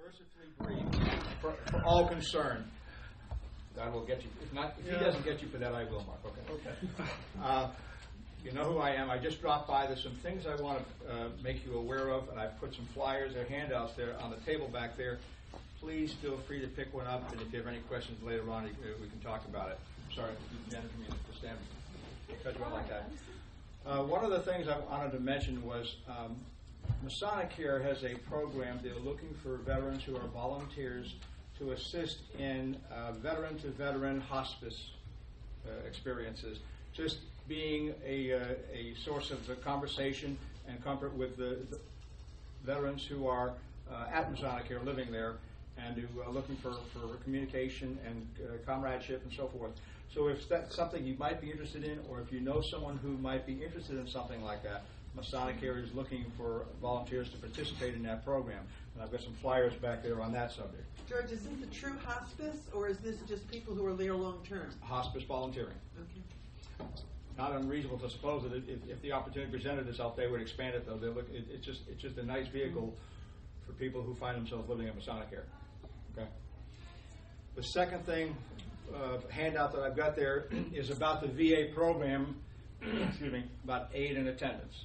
mercifully brief for all concerned. God will get you. If he doesn't get you for that, I will, Mark. Okay. You know who I am. I just dropped by. There's some things I want to make you aware of, and I've put some flyers or handouts there on the table back there. Please feel free to pick one up, and if you have any questions later on, we can talk about it. Sorry, Janet, for me to stand. Cut you out like that. One of the things I wanted to mention was Masonic Care has a program. They're looking for veterans who are volunteers to assist in veteran-to-veteran hospice experiences, just being a source of conversation and comfort with the veterans who are at Masonic Care, living there, and who are looking for communication and comradeship and so forth. So if that's something you might be interested in, or if you know someone who might be interested in something like that, Masonic Care is looking for volunteers to participate in that program. And I've got some flyers back there on that subject. George, is this a true hospice, or is this just people who are there long-term? Hospice volunteering. Okay. Not unreasonable to suppose that if the opportunity presented itself, they would expand it, though. It's just a nice vehicle for people who find themselves living at Masonic Care. Okay. The second thing, handout that I've got there is about the VA program, excuse me, about aid and attendance.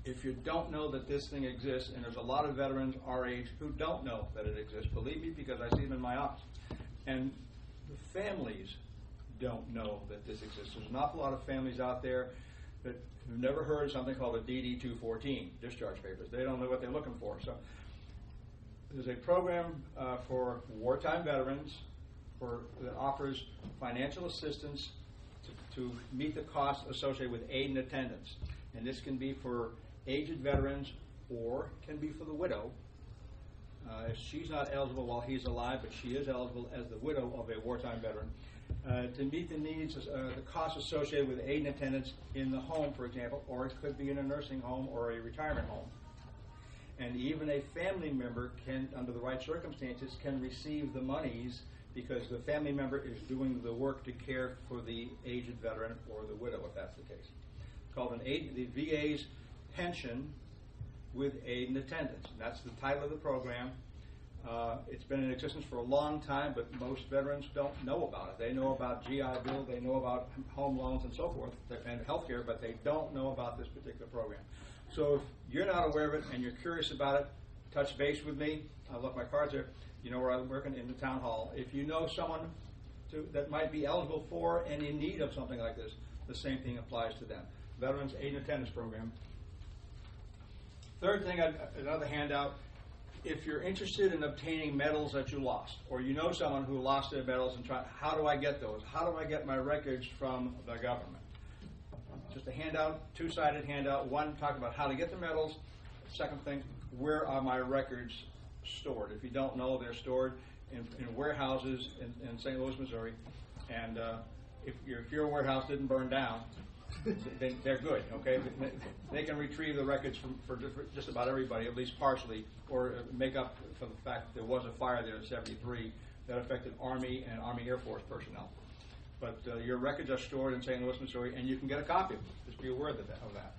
If you don't know that this thing exists, and there's a lot of veterans our age who don't know that it exists, believe me, because I see them in my office. And the families don't know that this exists. There's an awful lot of families out there that have never heard of something called a DD-214, discharge papers. They don't know what they're looking for. So there's a program for wartime veterans that offers financial assistance to meet the costs associated with aid and attendance. And this can be for aged veterans or can be for the widow. She's not eligible while he's alive, but she is eligible as the widow of a wartime veteran to meet the needs, the costs associated with aid and attendance in the home, for example, or it could be in a nursing home or a retirement home. And even a family member can, under the right circumstances, can receive the monies because the family member is doing the work to care for the aged veteran or the widow, if that's the case. It's called the VA's pension with aid and attendance. And that's the title of the program. It's been in existence for a long time, but most veterans don't know about it. They know about GI Bill, they know about home loans and so forth, and health care, but they don't know about this particular program. So if you're not aware of it and you're curious about it, touch base with me. I'll look my cards there. You know where I'm working, in the town hall. If you know someone that might be eligible for and in need of something like this, the same thing applies to them. Veterans Aid and Attendance Program. Third thing, another handout. If you're interested in obtaining medals that you lost, or you know someone who lost their medals and how do I get those? How do I get my records from the government? Just a handout, two-sided handout. One, talk about how to get the medals. Second thing, where are my records stored? If you don't know, they're stored in warehouses in St. Louis, Missouri. And if your warehouse didn't burn down, they're good, okay? They can retrieve the records for just about everybody, at least partially, or make up for the fact that there was a fire there in '73 that affected Army and Army Air Force personnel. But your records are stored in St. Louis, Missouri, and you can get a copy of them. Just be aware of that.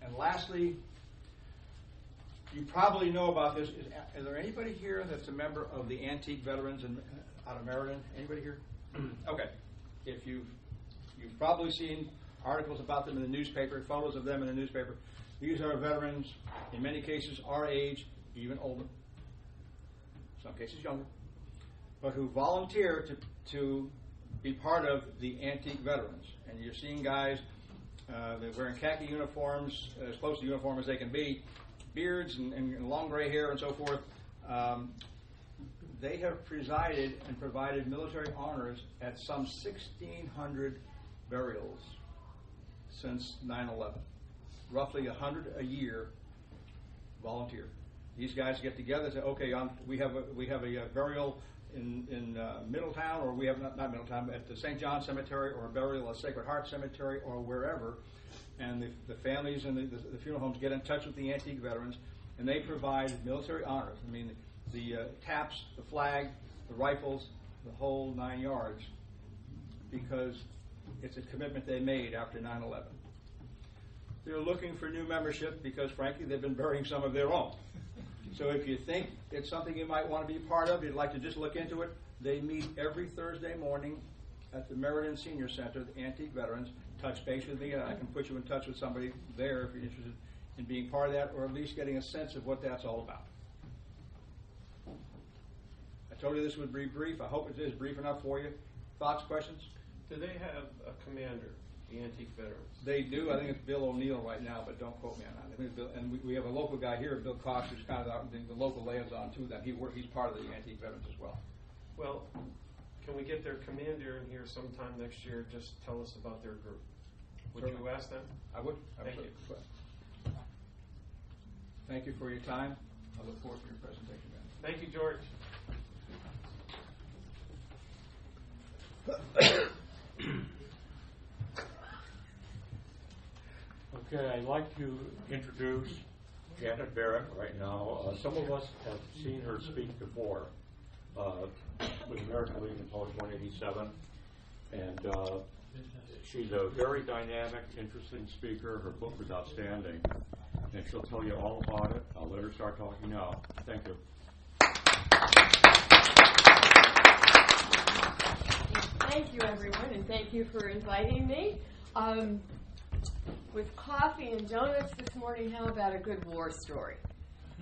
And lastly, you probably know about this. Is there anybody here that's a member of the Antique Veterans out of Meriden? Anybody here? Okay. If you've probably seen articles about them in the newspaper, photos of them in the newspaper. These are veterans, in many cases our age, even older, some cases younger, but who volunteer to be part of the Antique Veterans. And you're seeing guys they're wearing khaki uniforms, as close to uniform as they can be, beards and long gray hair and so forth. They have presided and provided military honors at some 1,600 burials since 9/11. Roughly 100 a year volunteer. These guys get together and say, okay, we have a burial in Middletown, or we have not Middletown, at the St. John Cemetery, or a burial at Sacred Heart Cemetery, or wherever. And the families and the funeral homes get in touch with the Antique Veterans, and they provide military honors. I mean, the taps, the flag, the rifles, the whole 9 yards, because it's a commitment they made after 9/11. They're looking for new membership because, frankly, they've been burying some of their own. So if you think it's something you might want to be part of, you'd like to just look into it, they meet every Thursday morning at the Meriden Senior Center, the Antique Veterans. Touch base with me, and I can put you in touch with somebody there if you're interested in being part of that, or at least getting a sense of what that's all about. I told you this would be brief. I hope it is brief enough for you. Thoughts, questions? Do they have a commander, the Antique Veterans? They do. I think it's Bill O'Neill right now, but don't quote me on that. I think it's Bill, and we have a local guy here, Bill Cox, who's kind of the local liaison to them. He's part of the Antique Veterans as well. Well, can we get their commander in here sometime next year? Just tell us about their group. Would you ask them? I would. Thank you. Thank you for your time. I look forward to your presentation, Ben. Thank you, George. Okay, I'd like to introduce Janet Barrett right now. Some of us have seen her speak before with American Legion Post 187, and she's a very dynamic, interesting speaker. Her book is outstanding, and she'll tell you all about it. I'll let her start talking now. Thank you. Thank you, everyone, and thank you for inviting me. With coffee and donuts this morning, how about a good war story?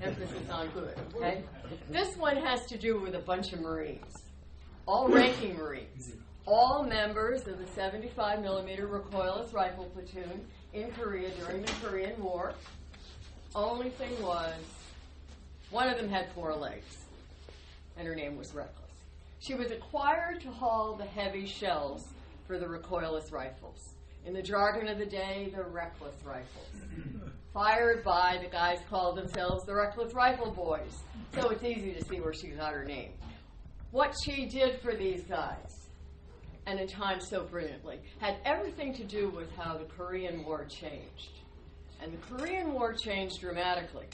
Emphasis on good, okay? This one has to do with a bunch of Marines, all ranking Marines, all members of the 75 millimeter recoilless rifle platoon in Korea during the Korean War. Only thing was, one of them had 4 legs, and her name was Reckless. She was required to haul the heavy shells for the recoilless rifles. In the jargon of the day, the Reckless rifles. Fired by the guys called themselves the Reckless Rifle Boys. So it's easy to see where she got her name. What she did for these guys, and in time so brilliantly, had everything to do with how the Korean War changed. And the Korean War changed dramatically.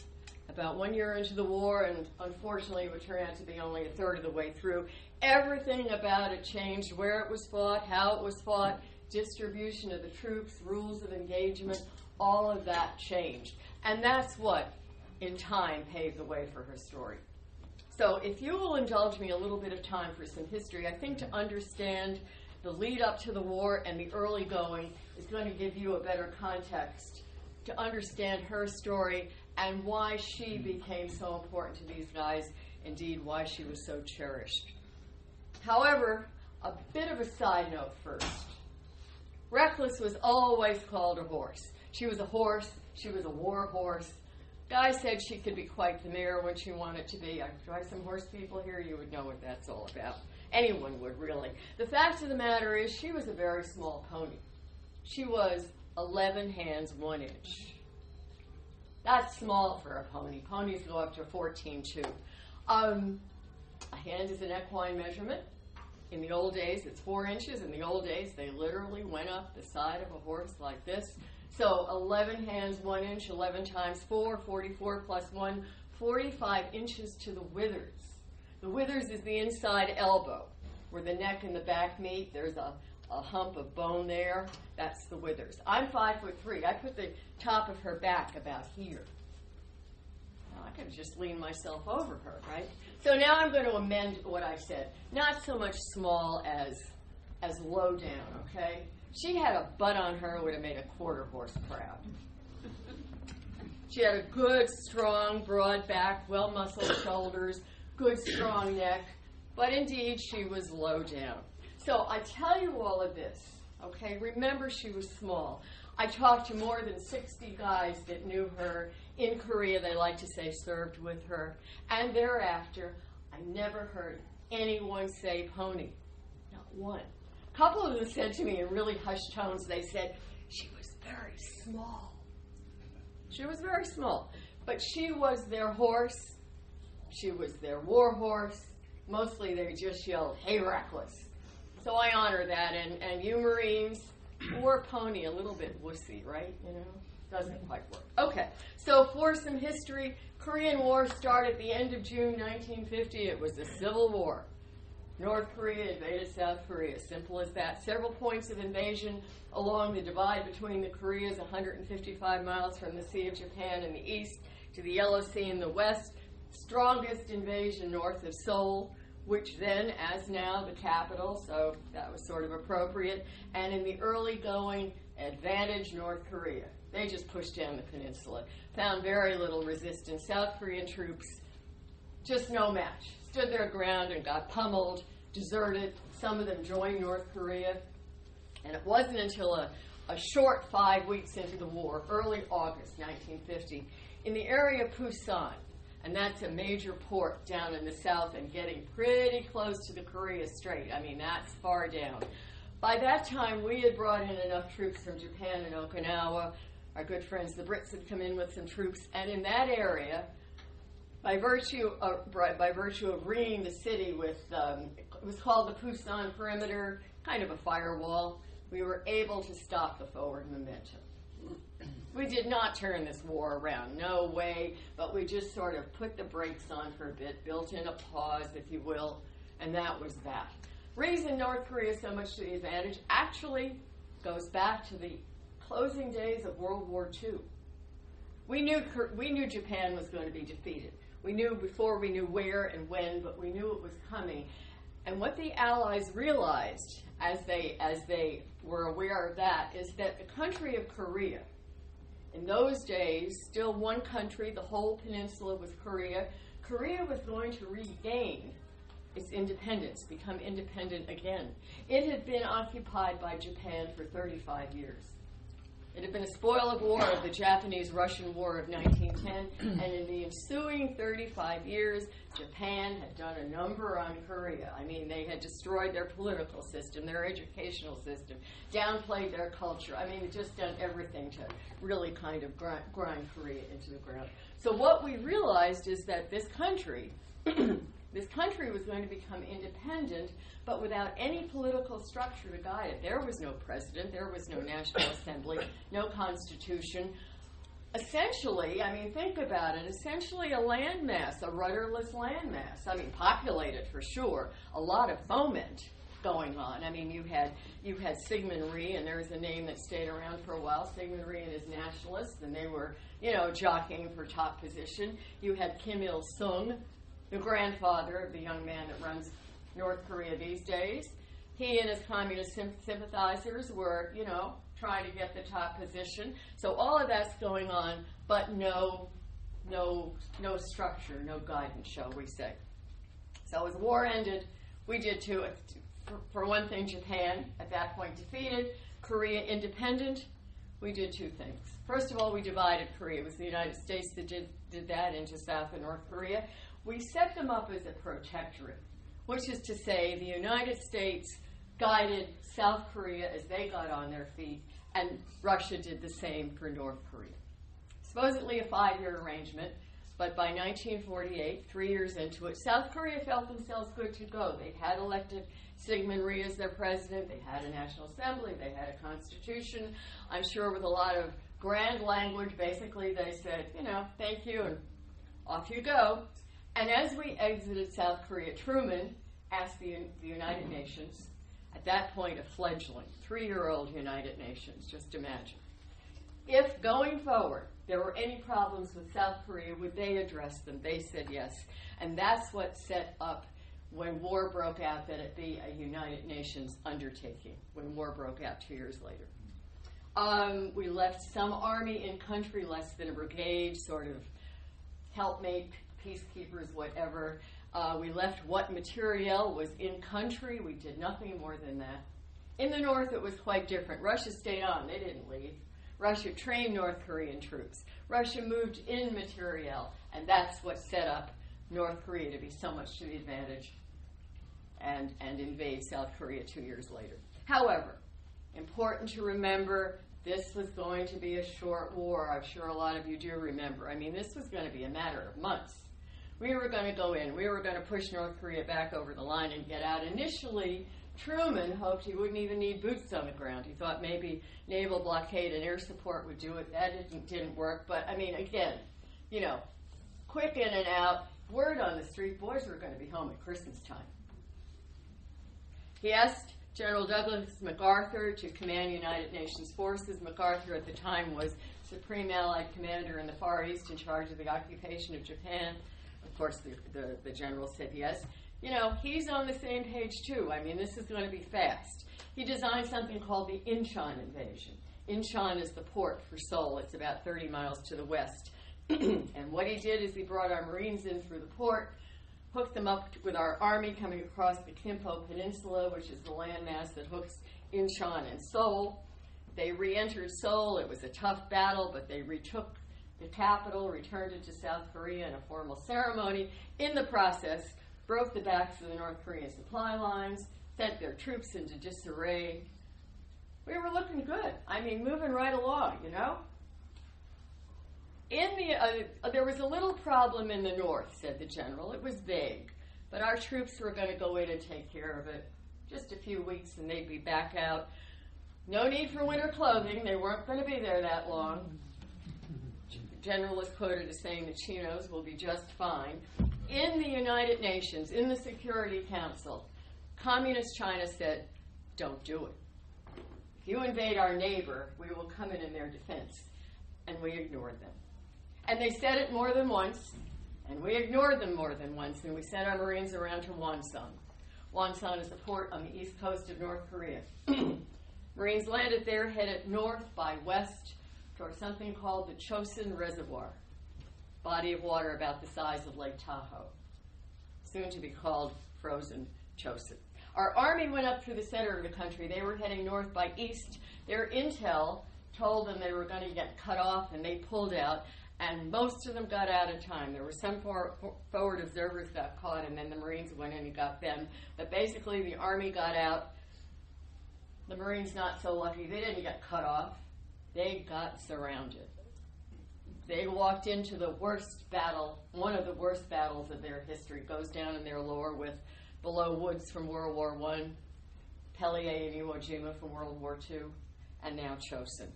About 1 year into the war, and unfortunately it would turn out to be only a third of the way through, everything about it changed, where it was fought, how it was fought, distribution of the troops, rules of engagement, all of that changed. And that's what, in time, paved the way for her story. So if you will indulge me a little bit of time for some history, I think to understand the lead up to the war and the early going is going to give you a better context to understand her story and why she became so important to these guys, indeed why she was so cherished. However, a bit of a side note first. Reckless was always called a horse. She was a horse. She was a war horse. Guy said she could be quite the mare when she wanted to be. I drive some horse people here, you would know what that's all about. Anyone would, really. The fact of the matter is she was a very small pony. She was 11 hands, 1 inch. That's small for a pony. Ponies go up to 14.2. A hand is an equine measurement. In the old days, it's 4 inches. In the old days, they literally went up the side of a horse like this. So 11 hands, 1 inch, 11 times 4, 44 plus 1, 45 inches to the withers. The withers is the inside elbow, where the neck and the back meet. There's a hump of bone there. That's the withers. I'm 5'3". I put the top of her back about here. Now, I could just lean myself over her, right? So now I'm going to amend what I said. Not so much small as low down, okay? She had a butt on her would have made a quarter horse proud. She had a good, strong, broad back, well-muscled shoulders, good, strong neck, but indeed she was low down. So I tell you all of this, okay? Remember, she was small. I talked to more than 60 guys that knew her in Korea. They like to say served with her. And thereafter, I never heard anyone say pony. Not one. A couple of them said to me in really hushed tones, they said, she was very small. She was very small. But she was their horse. She was their war horse. Mostly they just yelled, hey, Reckless. So I honor that. And you Marines, or pony, a little bit wussy, right? You know, doesn't quite work. Okay, so for some history, Korean War started at the end of June 1950. It was a civil war. North Korea invaded South Korea. Simple as that. Several points of invasion along the divide between the Koreas, 155 miles from the Sea of Japan in the east to the Yellow Sea in the west. strongest invasion north of Seoul, which then, as now, the capital, so that was sort of appropriate, and in the early going, advantage North Korea. They just pushed down the peninsula, found very little resistance. South Korean troops, just no match, stood their ground and got pummeled, deserted. Some of them joined North Korea, and it wasn't until a short 5 weeks into the war, early August 1950, in the area of Busan, and that's a major port down in the south and getting pretty close to the Korea Strait. I mean, that's far down. By that time, we had brought in enough troops from Japan and Okinawa. Our good friends, the Brits, had come in with some troops, and in that area, by virtue of ringing the city with, it was called the Busan Perimeter, kind of a firewall, we were able to stop the forward momentum. We did not turn this war around, no way, but we just sort of put the brakes on for a bit, built in a pause, if you will, and that was that. Reason North Korea so much to the advantage actually goes back to the closing days of World War II. We knew Japan was going to be defeated. We knew before we knew where and when, but we knew it was coming. And what the Allies realized as they were aware of that is that the country of Korea, in those days, still one country, the whole peninsula was Korea. Korea was going to regain its independence, become independent again. It had been occupied by Japan for 35 years. It had been a spoil of war of the Japanese-Russian War of 1910, and in the ensuing 35 years, Japan had done a number on Korea. I mean, they had destroyed their political system, their educational system, downplayed their culture. I mean, just done everything to really kind of grind Korea into the ground. So what we realized is that this country was going to become independent, but without any political structure to guide it. There was no president, there was no National Assembly, no constitution. Essentially, I mean, think about it, essentially a landmass, a rudderless landmass. I mean, populated for sure, a lot of foment going on. I mean, you had Syngman Rhee, and there's a name that stayed around for a while, Syngman Rhee and his nationalists, and they were, jockeying for top position. You had Kim Il-sung, the grandfather of the young man that runs North Korea these days. He and his communist sympathizers were, trying to get the top position. So all of that's going on, but no structure, no guidance, shall we say. So as war ended, we did two. For one thing, Japan, at that point defeated, Korea independent, we did two things. First of all, we divided Korea. It was the United States that did that into South and North Korea. We set them up as a protectorate, which is to say the United States guided South Korea as they got on their feet, and Russia did the same for North Korea. Supposedly a 5-year arrangement, but by 1948, 3 years into it, South Korea felt themselves good to go. They had elected Syngman Rhee as their president, they had a National Assembly, they had a constitution. I'm sure with a lot of grand language, basically they said, thank you, and off you go. And as we exited South Korea, Truman asked the United Nations, at that point a fledgling, 3-year-old United Nations, just imagine, if going forward there were any problems with South Korea, would they address them? They said yes. And that's what set up, when war broke out, that it be a United Nations undertaking, when war broke out 2 years later. We left some army in country, less than a brigade, sort of helpmate, peacekeepers, whatever. We left what materiel was in country. We did nothing more than that. In the north, it was quite different. Russia stayed on. They didn't leave. Russia trained North Korean troops. Russia moved in materiel, and that's what set up North Korea to be so much to the advantage and invade South Korea 2 years later. However, important to remember, this was going to be a short war. I'm sure a lot of you do remember. I mean, this was going to be a matter of months. We were going to go in. We were going to push North Korea back over the line and get out. Initially, Truman hoped he wouldn't even need boots on the ground. He thought maybe naval blockade and air support would do it. That didn't work. But, I mean, again, quick in and out. Word on the street, boys were going to be home at Christmas time. He asked General Douglas MacArthur to command United Nations forces. MacArthur at the time was Supreme Allied Commander in the Far East, in charge of the occupation of Japan. course, the general said yes. You know, he's on the same page too. I mean, this is going to be fast. He designed something called the Incheon invasion. Incheon is the port for Seoul. It's about 30 miles to the west. And what he did is he brought our Marines in through the port, hooked them up with our army coming across the Kimpo Peninsula, which is the landmass that hooks Incheon and Seoul. They re-entered Seoul. It was a tough battle, but they retook the capital, returned it to South Korea in a formal ceremony. In the process, broke the backs of the North Korean supply lines, sent their troops into disarray. We were looking good. I mean, moving right along, you know? There was a little problem in the north, said the general. It was vague, but our troops were going to go in and take care of it. Just a few weeks and they'd be back out. No need for winter clothing. They weren't going to be there that long. The general was quoted as saying the chinos will be just fine. In the United Nations, in the Security Council, Communist China said, don't do it. If you invade our neighbor, we will come in their defense. And we ignored them. And they said it more than once, and we ignored them more than once, and we sent our Marines around to Wonsan. Wonsan is a port on the east coast of North Korea. Marines landed there, headed north by west toward something called the Chosin Reservoir, body of water about the size of Lake Tahoe, soon to be called frozen Chosin. Our army went up through the center of the country. They were heading north by east. Their intel told them they were going to get cut off, and they pulled out, and most of them got out in time. There were some forward observers got caught, and then the Marines went in and got them. But basically, the army got out. The Marines not so lucky. They didn't get cut off. They got surrounded. They walked into the worst battle, one of the worst battles of their history. It goes down in their lore with Below Woods from World War I, Pellier and Iwo Jima from World War II, and now Chosin.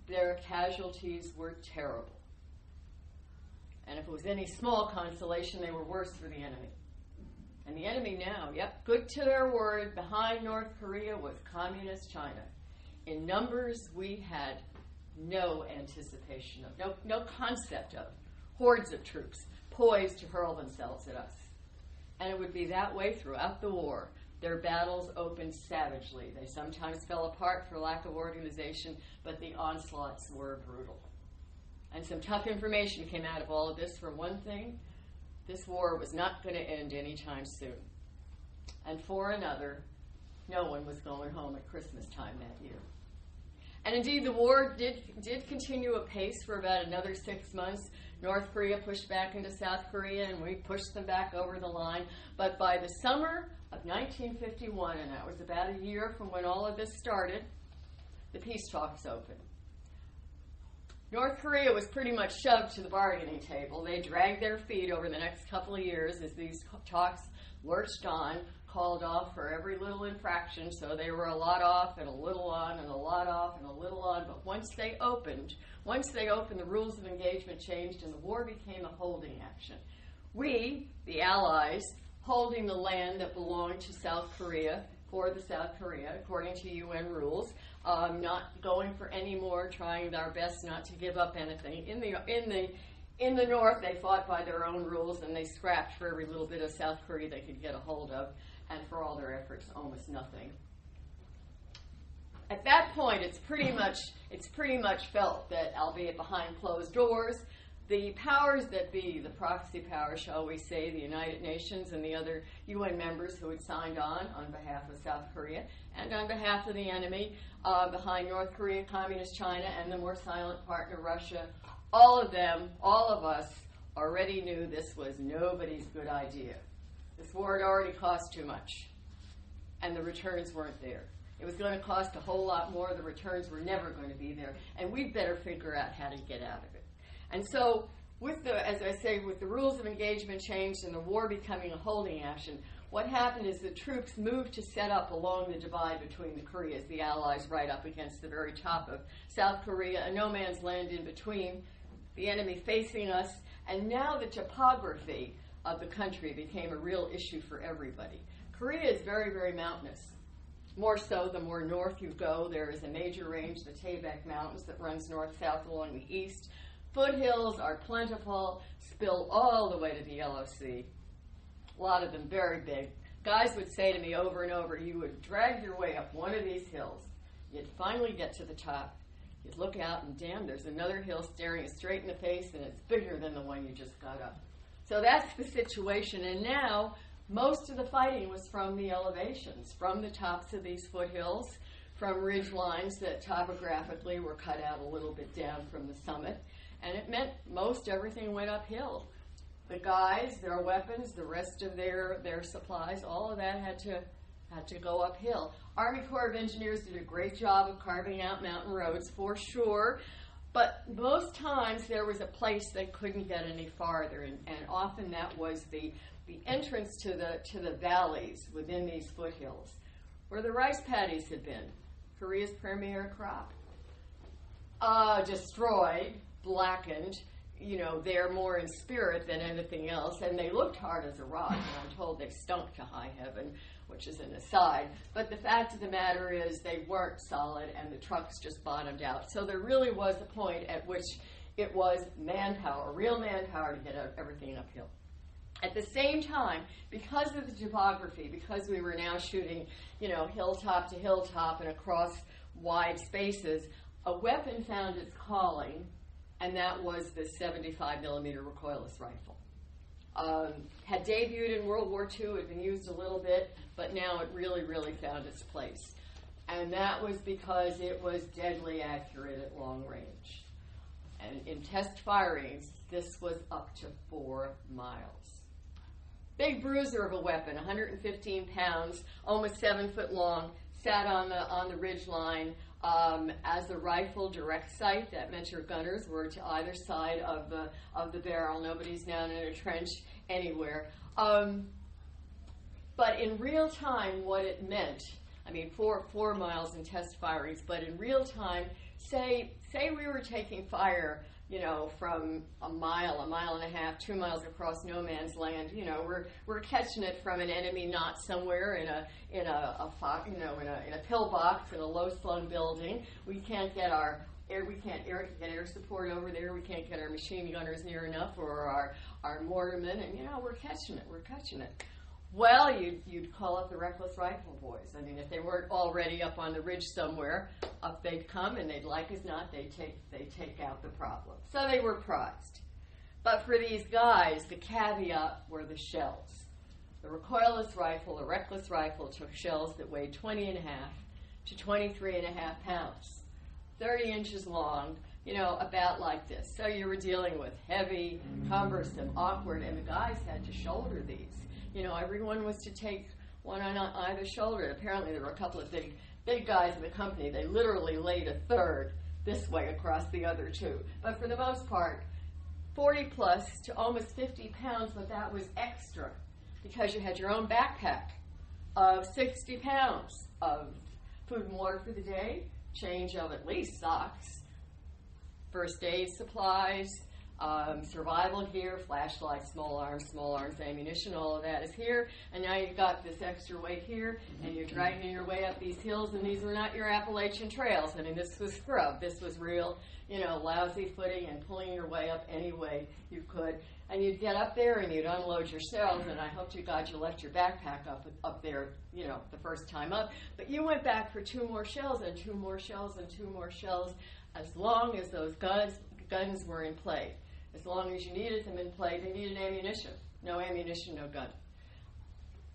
Their casualties were terrible. And if it was any small consolation, they were worse for the enemy. And the enemy now, good to their word, behind North Korea was Communist China. In numbers, we had no anticipation of, no concept of, hordes of troops poised to hurl themselves at us. And it would be that way throughout the war. Their battles opened savagely. They sometimes fell apart for lack of organization, but the onslaughts were brutal. And some tough information came out of all of this. For one thing, this war was not going to end anytime soon. And for another, no one was going home at Christmas time that year. And indeed, the war did continue apace for about another 6 months. North Korea pushed back into South Korea, and we pushed them back over the line. But by the summer of 1951, and that was about a year from when all of this started, the peace talks opened. North Korea was pretty much shoved to the bargaining table. They dragged their feet over the next couple of years as these talks lurched on, called off for every little infraction, so they were a lot off and a little on and a lot off and a little on. But once they opened, the rules of engagement changed and the war became a holding action. We, the Allies, holding the land that belonged to South Korea for the South Korea, according to UN rules, not going for any more, trying our best not to give up anything. In the North, they fought by their own rules, and they scrapped for every little bit of South Korea they could get a hold of, and for all their efforts, almost nothing. At that point, it's pretty much felt that, albeit behind closed doors, the powers that be, the proxy powers, shall we say, the United Nations and the other UN members who had signed on behalf of South Korea and on behalf of the enemy, behind North Korea, Communist China, and the more silent partner, Russia, all of us already knew this was nobody's good idea. This war had already cost too much, and the returns weren't there. It was going to cost a whole lot more. The returns were never going to be there, and we'd better figure out how to get out of it. And so, with the rules of engagement changed and the war becoming a holding action, what happened is the troops moved to set up along the divide between the Koreas, the Allies right up against the very top of South Korea, a no man's land in between, the enemy facing us, and now the topography of the country became a real issue for everybody. Korea is very, very mountainous. More so, the more north you go, there is a major range, the Taebaek Mountains, that runs north-south along the east. Foothills are plentiful, spill all the way to the Yellow Sea. A lot of them very big. Guys would say to me over and over, you would drag your way up one of these hills. You'd finally get to the top. You'd look out and damn, there's another hill staring you straight in the face, and it's bigger than the one you just got up. So that's the situation. And now, most of the fighting was from the elevations, from the tops of these foothills, from ridge lines that topographically were cut out a little bit down from the summit. And it meant most everything went uphill. The guys, their weapons, the rest of their supplies, all of that had to go uphill. Army Corps of Engineers did a great job of carving out mountain roads for sure, but most times there was a place they couldn't get any farther, and often that was the entrance to the valleys within these foothills, where the rice paddies had been, Korea's premier crop. Destroyed, blackened. They're more in spirit than anything else, and they looked hard as a rock, and I'm told they stunk to high heaven, which is an aside. But the fact of the matter is they weren't solid, and the trucks just bottomed out. So there really was a point at which it was manpower, real manpower, to get everything uphill. At the same time, because of the topography, because we were now shooting, hilltop to hilltop and across wide spaces, a weapon found its calling, and that was the 75 millimeter recoilless rifle. Had debuted in World War II, had been used a little bit, but now it really, really found its place. And that was because it was deadly accurate at long range. And in test firings, this was up to 4 miles. Big bruiser of a weapon, 115 pounds, almost 7 foot long, sat on the ridge line. As a rifle direct sight, that meant your gunners were to either side of the barrel. Nobody's down in a trench anywhere. But in real time, what it meant, 4 miles in test firings, but in real time, say we were taking fire, from a mile and a half, 2 miles across no man's land. We're catching it from an enemy not somewhere in a pillbox in a low-slung building. We can't get air support over there. We can't get our machine gunners near enough, or our mortarmen, and we're catching it. Well, you'd call up the reckless rifle boys. If they weren't already up on the ridge somewhere, up they'd come, and they'd like as not, they'd take out the problem. So they were prized. But for these guys, the caveat were the shells. The recoilless rifle, the reckless rifle, took shells that weighed 20.5 to 23.5 pounds, 30 inches long, about like this. So you were dealing with heavy, cumbersome, awkward, and the guys had to shoulder these. Everyone was to take one on either shoulder. Apparently there were a couple of big guys in the company. They literally laid a third this way across the other two. But for the most part, 40 plus to almost 50 pounds, but that was extra because you had your own backpack of 60 pounds of food and water for the day, change of at least socks, first aid supplies, survival gear, flashlights, small arms ammunition, all of that is here. And now you've got this extra weight here, and you're dragging your way up these hills, and these were not your Appalachian trails. This was scrub. This was real, lousy footing and pulling your way up any way you could. And you'd get up there, and you'd unload your shells, and I hope to God you left your backpack up there, the first time up. But you went back for 2 more shells, and 2 more shells, and 2 more shells, as long as those guns were in play. As long as you needed them in play, they needed ammunition. No ammunition, no gun.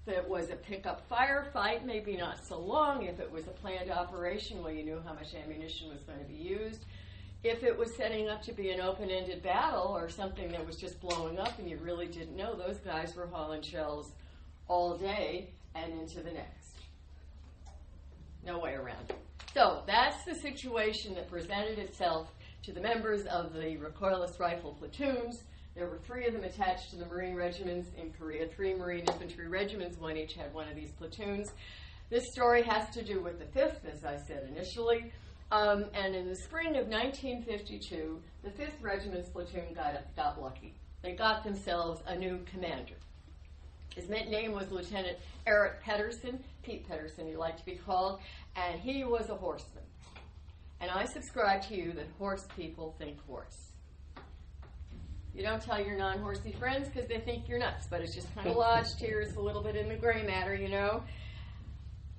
If it was a pickup firefight, maybe not so long. If it was a planned operation, well, you knew how much ammunition was going to be used. If it was setting up to be an open-ended battle or something that was just blowing up and you really didn't know, those guys were hauling shells all day and into the next. No way around it. So that's the situation that presented itself to the members of the recoilless rifle platoons. There were 3 of them attached to the Marine regiments in Korea, 3 Marine infantry regiments, one each had one of these platoons. This story has to do with the 5th, as I said initially. And in the spring of 1952, the 5th Regiment's platoon got lucky. They got themselves a new commander. His name was Lieutenant Eric Pedersen, Pete Pedersen he liked to be called, and he was a horseman. And I subscribe to you that horse people think horse. You don't tell your non-horsey friends because they think you're nuts, but it's just kind of lodged here. It's a little bit in the gray matter, you know.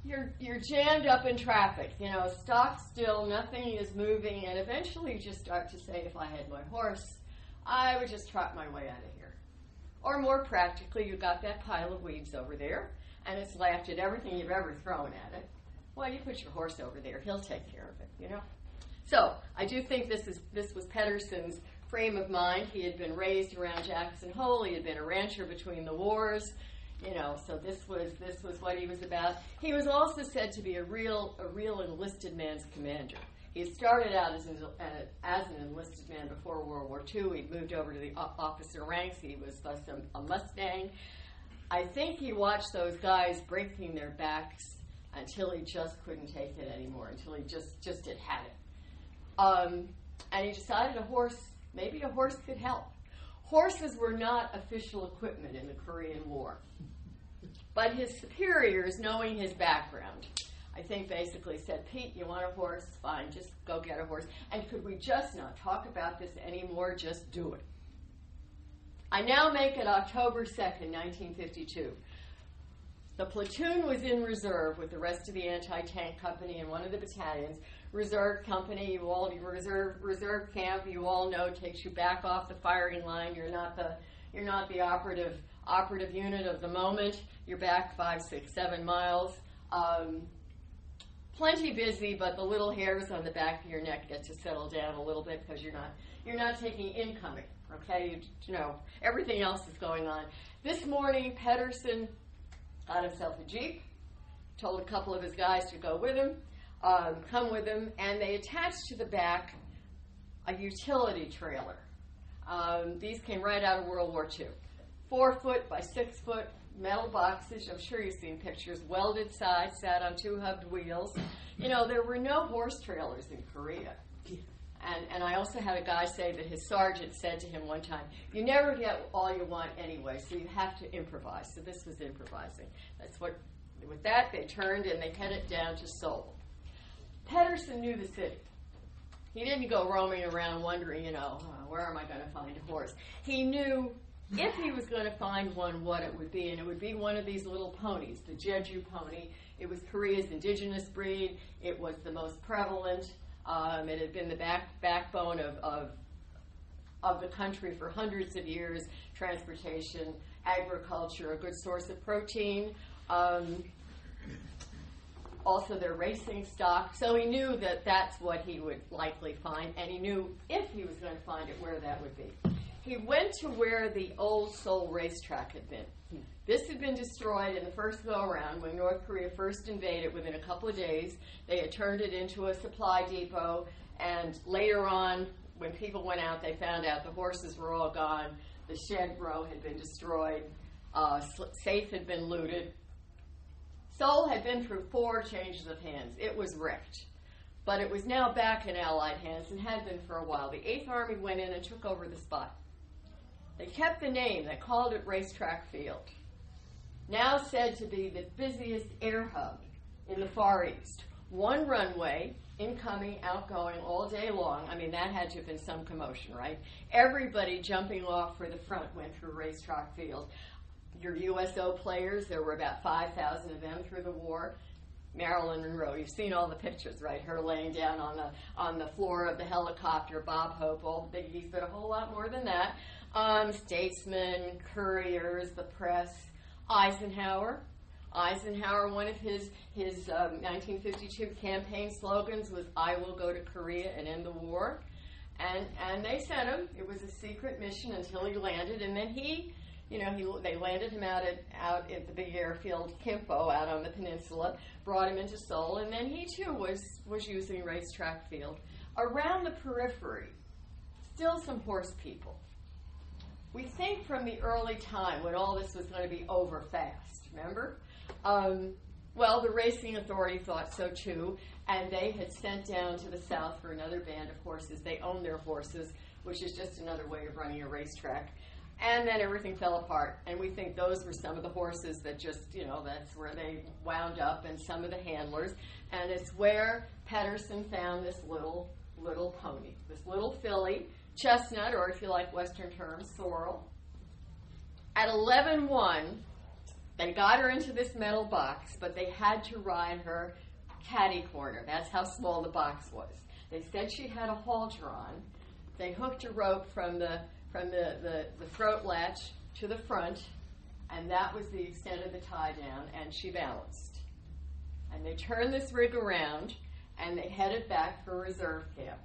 You're jammed up in traffic, you know, stock still, nothing is moving, and eventually you just start to say, if I had my horse, I would just trot my way out of here. Or more practically, you got that pile of weeds over there, and it's laughed at everything you've ever thrown at it. Well, you put your horse over there, he'll take care of it, you know. So, I do think this was Pedersen's frame of mind. He had been raised around Jackson Hole, he had been a rancher between the wars, you know, so this was what he was about. He was also said to be a real enlisted man's commander. He started out as an enlisted man before World War II. He'd moved over to the officer ranks. He was thus a Mustang. I think he watched those guys breaking their backs until he just couldn't take it anymore, until he just had had it. And he decided maybe a horse could help. Horses were not official equipment in the Korean War. But his superiors, knowing his background, I think basically said, Pete, you want a horse? Fine, just go get a horse. And could we just not talk about this anymore? Just do it. I now make it October 2nd, 1952. The platoon was in reserve with the rest of the anti-tank company in one of the battalions. Reserve company, reserve camp, you all know, takes you back off the firing line. You're not the operative unit of the moment. You're back 5, 6, 7 miles. Plenty busy, but the little hairs on the back of your neck get to settle down a little bit because you're not taking incoming. Okay, you know everything else is going on. This morning, Pedersen got himself a Jeep, told a couple of his guys to go with him, come with him, and they attached to the back a utility trailer. These came right out of World War II. 4 foot by 6 foot metal boxes. I'm sure you've seen pictures. Welded sides, sat on 2 hubbed wheels. You know, there were no horse trailers in Korea. And I also had a guy say that his sergeant said to him one time, you never get all you want anyway, so you have to improvise. So this was improvising. With that, they turned and they headed down to Seoul. Pedersen knew the city. He didn't go roaming around wondering, you know, where am I going to find a horse? He knew if he was going to find one, what it would be, and it would be one of these little ponies, the Jeju pony. It was Korea's indigenous breed. It was the most prevalent. It had been the backbone of the country for hundreds of years. Transportation, agriculture, a good source of protein. Also their racing stock. So he knew that that's what he would likely find, and he knew if he was going to find it, where that would be. He went to where the old Seoul racetrack had been. This had been destroyed in the first go-around when North Korea first invaded. Within a couple of days, they had turned it into a supply depot, and later on, when people went out, they found out the horses were all gone, the shed row had been destroyed, safe had been looted. Seoul had been through 4 changes of hands. It was wrecked. But it was now back in Allied hands and had been for a while. The 8th Army went in and took over the spot. They kept the name. They called it Racetrack Field. Now said to be the busiest air hub in the Far East. 1 runway, incoming, outgoing, all day long. I mean, that had to have been some commotion, right? Everybody jumping off for the front went through Racetrack Field. Your USO players, there were about 5,000 of them through the war. Marilyn Monroe, you've seen all the pictures, right? Her laying down on the floor of the helicopter, Bob Hope, all the biggies, but a whole lot more than that. Statesmen, couriers, the press. Eisenhower, one of his 1952 campaign slogans was, I will go to Korea and end the war. And they sent him. It was a secret mission until he landed, and then they landed him out at the big airfield, Kimpo, out on the peninsula, brought him into Seoul, and then he too was using Racetrack Field. Around the periphery, still some horse people. We think from the early time when all this was going to be over fast, remember? Well, the racing authority thought so too, and they had sent down to the south for another band of horses. They owned their horses, which is just another way of running a racetrack. And then everything fell apart, and we think those were some of the horses that just, that's where they wound up, and some of the handlers. And it's where Pedersen found this little pony, this little filly. chestnut, or if you like Western terms, sorrel. At 11:01, they got her into this metal box, but they had to ride her catty corner. That's how small the box was. They said she had a halter on. They hooked a rope from the throat latch to the front, and that was the extent of the tie down, and she balanced. And they turned this rig around, and they headed back for reserve camp.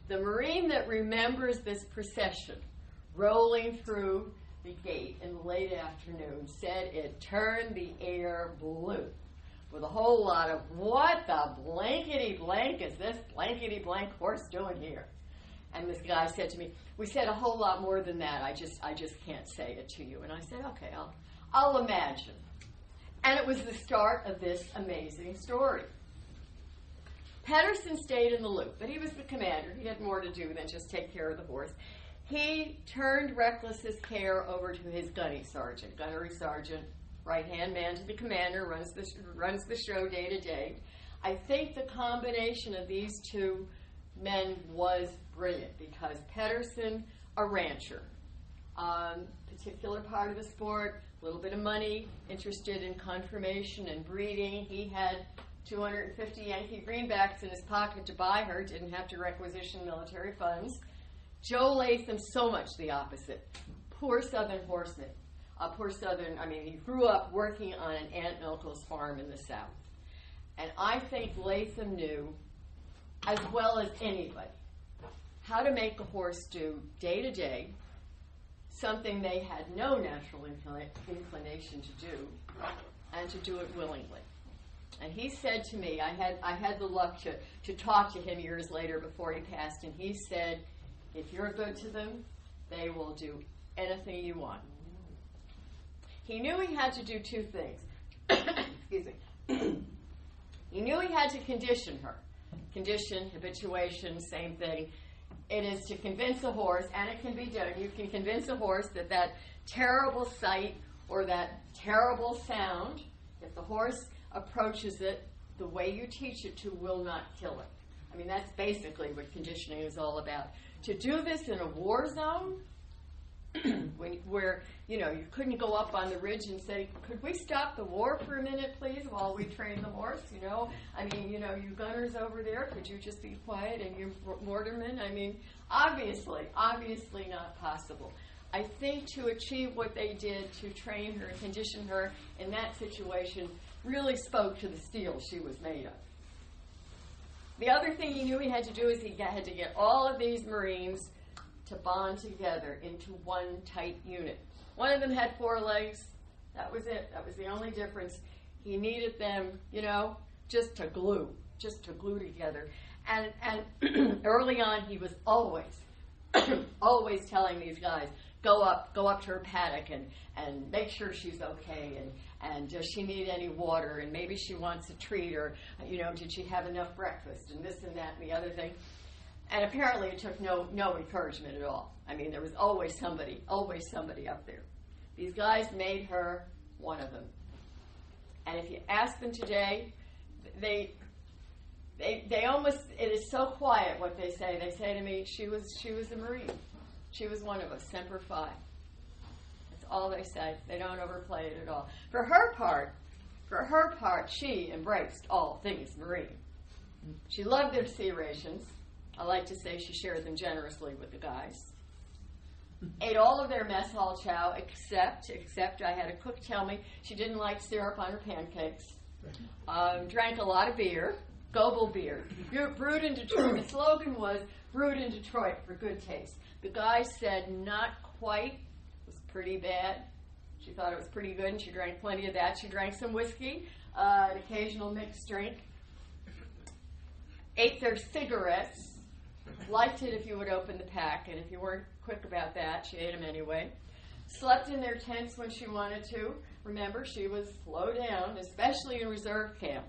The Marine that remembers this procession rolling through the gate in the late afternoon said it turned the air blue with a whole lot of, what the blankety blank is this blankety blank horse doing here? And this guy said to me, we said a whole lot more than that. I just can't say it to you. And I said, okay, I'll imagine. And it was the start of this amazing story. Pedersen stayed in the loop, but he was the commander. He had more to do than just take care of the horse. He turned Reckless's care over to his gunnery sergeant, right-hand man to the commander, runs the show day to day. I think the combination of these two men was brilliant because Pedersen, a rancher, particular part of the sport, a little bit of money, interested in conformation and breeding. He had 250 Yankee greenbacks in his pocket to buy her, didn't have to requisition military funds. Joe Latham, so much the opposite. Poor Southern horseman. He grew up working on an Aunt and Uncle's farm in the South. And I think Latham knew, as well as anybody, how to make a horse do day to day something they had no natural inclination to do, and to do it willingly. And he said to me, I had the luck to talk to him years later before he passed, and he said, if you're good to them, they will do anything you want. He knew he had to do two things. Excuse me. He knew he had to condition her. Condition, habituation, same thing. It is to convince a horse, and it can be done. You can convince a horse that terrible sight or that terrible sound, if the horse approaches it the way you teach it to, will not kill it. I mean, that's basically what conditioning is all about. To do this in a war zone, where you couldn't go up on the ridge and say, could we stop the war for a minute, please, while we train the horse? You gunners over there, could you just be quiet? And you mortarmen, obviously not possible. I think to achieve what they did to train her and condition her in that situation really spoke to the steel she was made of. The other thing he knew he had to do is he had to get all of these Marines to bond together into one tight unit. One of them had 4 legs. That was it. That was the only difference. He needed them, just to glue together. And early on, he was always telling these guys, go up to her paddock and make sure she's okay, and does she need any water, and maybe she wants a treat, or did she have enough breakfast, and this and that and the other thing. And apparently it took no encouragement at all. There was always somebody up there. These guys made her one of them. And if you ask them today, they almost, it is so quiet what they say. They say to me, she was a Marine. She was one of us, Semper Fi. That's all they say. They don't overplay it at all. For her part, she embraced all things Marine. She loved their sea rations. I like to say she shared them generously with the guys. Ate all of their mess hall chow, except I had a cook tell me she didn't like syrup on her pancakes. Drank a lot of beer, Goebel beer, brewed in Detroit. The slogan was, brewed in Detroit for good taste. The guy said, not quite. It was pretty bad. She thought it was pretty good, and she drank plenty of that. She drank some whiskey, an occasional mixed drink. Ate their cigarettes. Liked it if you would open the pack, and if you weren't quick about that, she ate them anyway. Slept in their tents when she wanted to. Remember, she was low down, especially in reserve camp,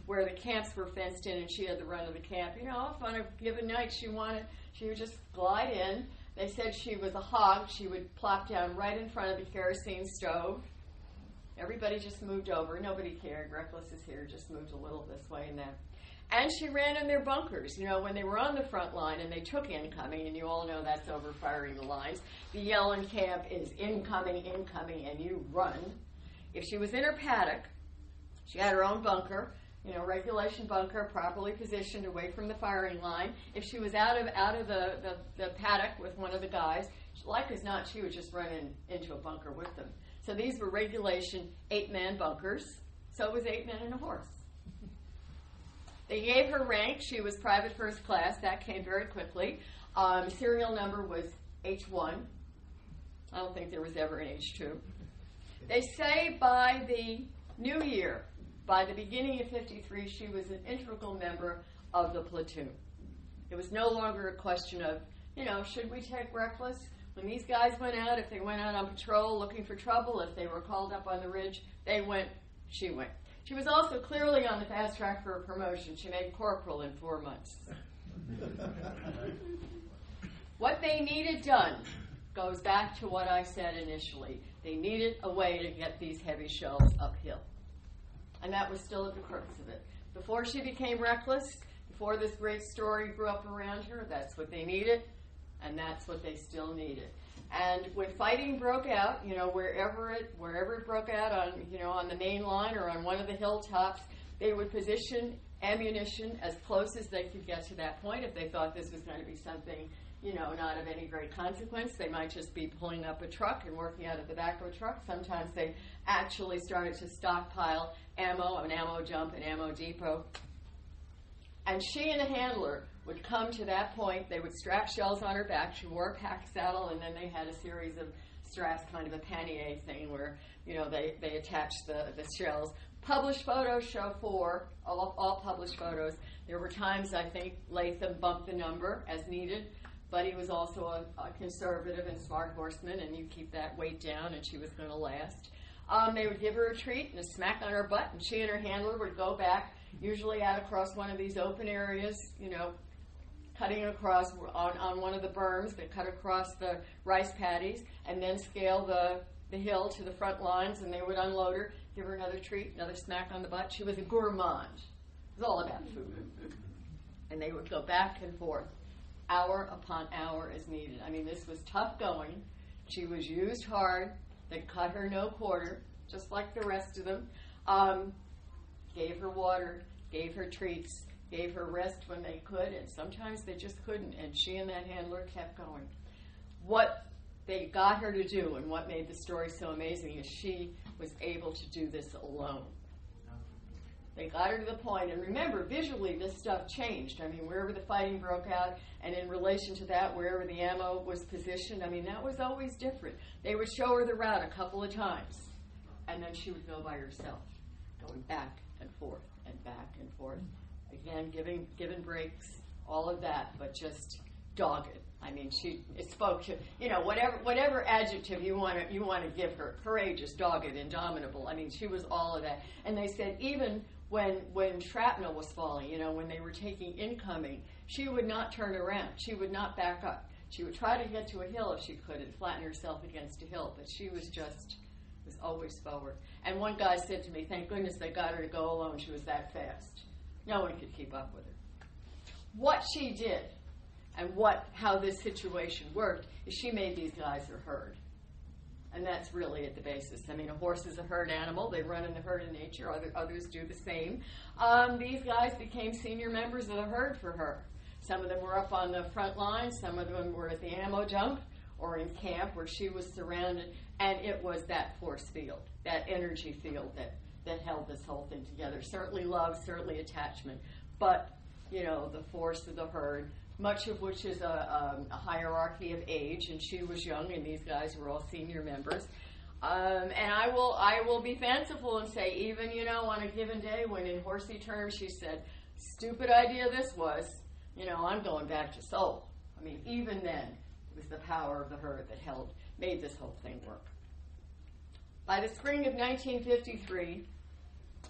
where the camps were fenced in and she had the run of the camp. If on a given night she would just glide in. They said she was a hog. She would plop down right in front of the kerosene stove. Everybody just moved over. Nobody cared. Reckless is here, just moved a little this way and that. And she ran in their bunkers. You know, when they were on the front line and they took incoming, and you all know that's over firing the lines, the yell in camp is incoming, incoming, and you run. If she was in her paddock, she had her own bunker, you know, regulation bunker, properly positioned away from the firing line. If she was out of the paddock with one of the guys, like as not, she would just run into a bunker with them. So these were regulation 8-man bunkers. So it was 8 men and a horse. They gave her rank. She was private first class. That came very quickly. Serial number was H1. I don't think there was ever an H2. They say by the new year, by the beginning of 53, she was an integral member of the platoon. It was no longer a question of, you know, should we take reckless? When these guys went out, if they went out on patrol looking for trouble, if they were called up on the ridge, they went, she went. She was also clearly on the fast track for a promotion. She made corporal in 4 months. What they needed done goes back to what I said initially. They needed a way to get these heavy shells uphill. And that was still at the crux of it. Before she became reckless, before this great story grew up around her, that's what they needed, and that's what they still needed. And when fighting broke out, you know, wherever it broke out on, you know, on the main line or on one of the hilltops, they would position ammunition as close as they could get to that point. If they thought this was going to be something, you know, not of any great consequence, they might just be pulling up a truck and working out of the back of a truck. Sometimes they actually started to stockpile ammo, an ammo dump, an ammo depot. And she and a handler would come to that point. They would strap shells on her back. She wore a pack saddle, and then they had a series of straps, kind of a pannier thing where, you know, they attached the shells. Published photos show 4, all published photos. There were times, I think, Latham bumped the number as needed, but he was also a conservative and smart horseman, and you keep that weight down, and she was going to last. They would give her a treat and a smack on her butt, and she and her handler would go back, usually out across one of these open areas, you know, cutting across on one of the berms that cut across the rice paddies, and then scale the hill to the front lines, and they would unload her, give her another treat, another smack on the butt. She was a gourmand. It was all about food. And they would go back and forth, hour upon hour as needed. I mean, this was tough going. She was used hard. They cut her no quarter, just like the rest of them. Gave her water, gave her treats, gave her rest when they could, and sometimes they just couldn't, and she and that handler kept going. What they got her to do, and what made the story so amazing, is she was able to do this alone. They got her to the point, and remember, visually this stuff changed. I mean, wherever the fighting broke out, and in relation to that, wherever the ammo was positioned, I mean, that was always different. They would show her the route a couple of times, and then she would go by herself, going back and forth and back and forth. Again, giving breaks, all of that, but just dogged. I mean, it spoke to, you know, whatever adjective you want to give her, courageous, dogged, indomitable. I mean, she was all of that. And they said even when shrapnel was falling, you know, when they were taking incoming, she would not turn around. She would not back up. She would try to get to a hill if she could and flatten herself against a hill, but she was always forward. And one guy said to me, thank goodness they got her to go alone. She was that fast. No one could keep up with her. What she did and how this situation worked is she made these guys her herd. And that's really at the basis. I mean, a horse is a herd animal. They run in the herd of nature. Others do the same. These guys became senior members of the herd for her. Some of them were up on the front line. Some of them were at the ammo dump or in camp where she was surrounded. And it was that force field, that energy field that held this whole thing together. Certainly love, certainly attachment. But, you know, the force of the herd, much of which is a hierarchy of age, and she was young, and these guys were all senior members. And I will be fanciful and say, even, you know, on a given day when in horsey terms she said, stupid idea this was, you know, I'm going back to Seoul. I mean, even then, it was the power of the herd that made this whole thing work. By the spring of 1953,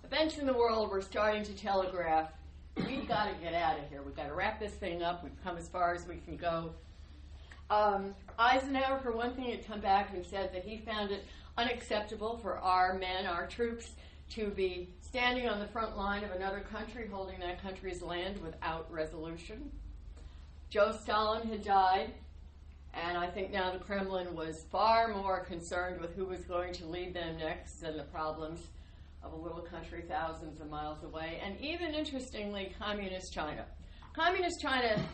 events in the world were starting to telegraph, we've got to get out of here. We've got to wrap this thing up. We've come as far as we can go. Eisenhower, for one thing, had come back and said that he found it unacceptable for our men, our troops, to be standing on the front line of another country, holding that country's land without resolution. Joe Stalin had died, and I think now the Kremlin was far more concerned with who was going to lead them next than the problems of a little country thousands of miles away. And even interestingly, Communist China. Communist China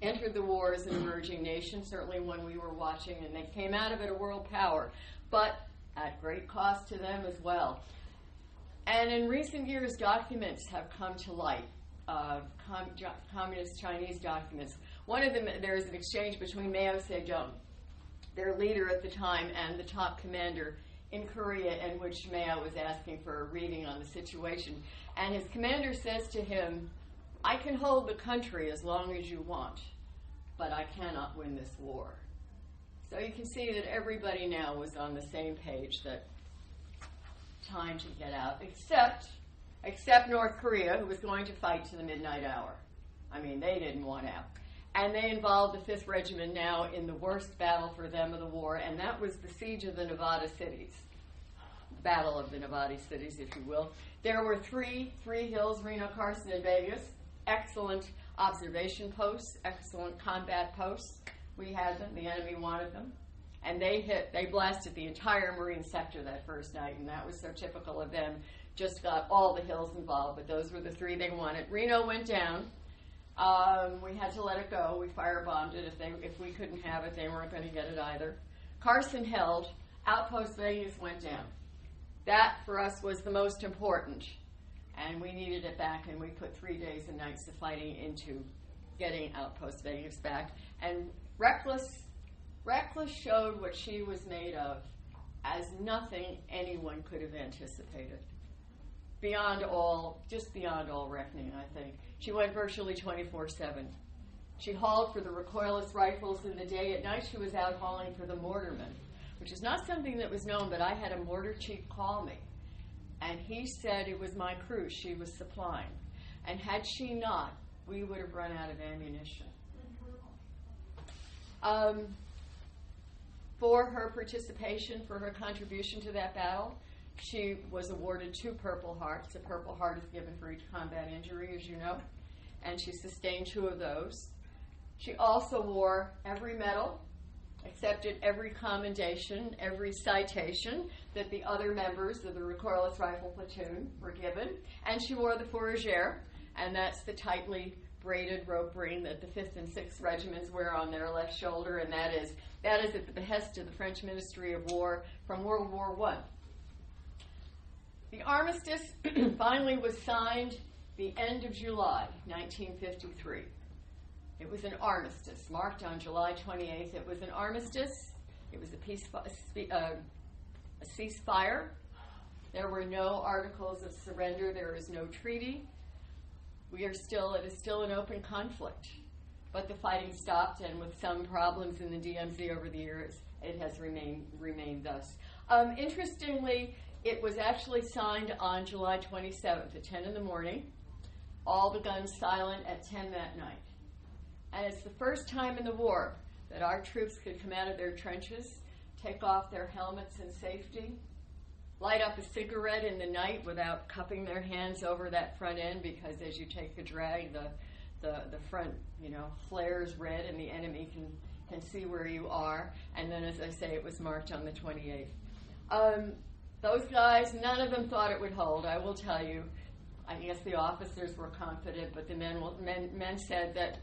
entered the war as an emerging nation, certainly when we were watching, and they came out of it a world power, but at great cost to them as well. And in recent years, documents have come to light, Communist Chinese documents. One of them, there is an exchange between Mao Zedong, their leader at the time, and the top commander in Korea, in which Mao was asking for a reading on the situation. And his commander says to him, "I can hold the country as long as you want, but I cannot win this war." So you can see that everybody now was on the same page, that time to get out, except North Korea, who was going to fight to the midnight hour. I mean, they didn't want out. And they involved the 5th Regiment now in the worst battle for them of the war, and that was the siege of the Nevada cities. Battle of the Nevada cities, if you will. There were three hills, Reno, Carson, and Vegas. Excellent observation posts, excellent combat posts. We had them, the enemy wanted them. And they blasted the entire Marine sector that first night, and that was so typical of them. Just got all the hills involved, but those were the 3 they wanted. Reno went down. We had to let it go. We firebombed it. If we couldn't have it, they weren't going to get it either. Carson held. Outpost Vegas went down. That, for us, was the most important. And we needed it back, and we put 3 days and nights of fighting into getting Outpost Vegas back. And Reckless showed what she was made of as nothing anyone could have anticipated. Beyond all reckoning, I think. She went virtually 24/7. She hauled for the recoilless rifles in the day. At night, she was out hauling for the mortarmen, which is not something that was known, but I had a mortar chief call me. And he said it was my crew she was supplying. And had she not, we would have run out of ammunition. For her participation, for her contribution to that battle, she was awarded 2 Purple Hearts. A Purple Heart is given for each combat injury, as you know, and she sustained 2 of those. She also wore every medal, accepted every commendation, every citation that the other members of the recoilless rifle platoon were given, and she wore the fourragère, and that's the tightly braided rope ring that the 5th and 6th regiments wear on their left shoulder, and that is at the behest of the French Ministry of War from World War I. The armistice finally was signed the end of July 1953. It was an armistice marked on July 28th. It was an armistice. It was a ceasefire. There were no articles of surrender. There is no treaty. It is still an open conflict. But the fighting stopped, and with some problems in the DMZ over the years, it has remained thus. Interestingly, it was actually signed on July 27th at 10 in the morning. All the guns silent at 10 that night. And it's the first time in the war that our troops could come out of their trenches, take off their helmets in safety, light up a cigarette in the night without cupping their hands over that front end, because as you take a drag, the front, flares red and the enemy can see where you are. And then, as I say, it was marked on the 28th. Those guys, none of them thought it would hold, I will tell you. I guess the officers were confident, but the men said that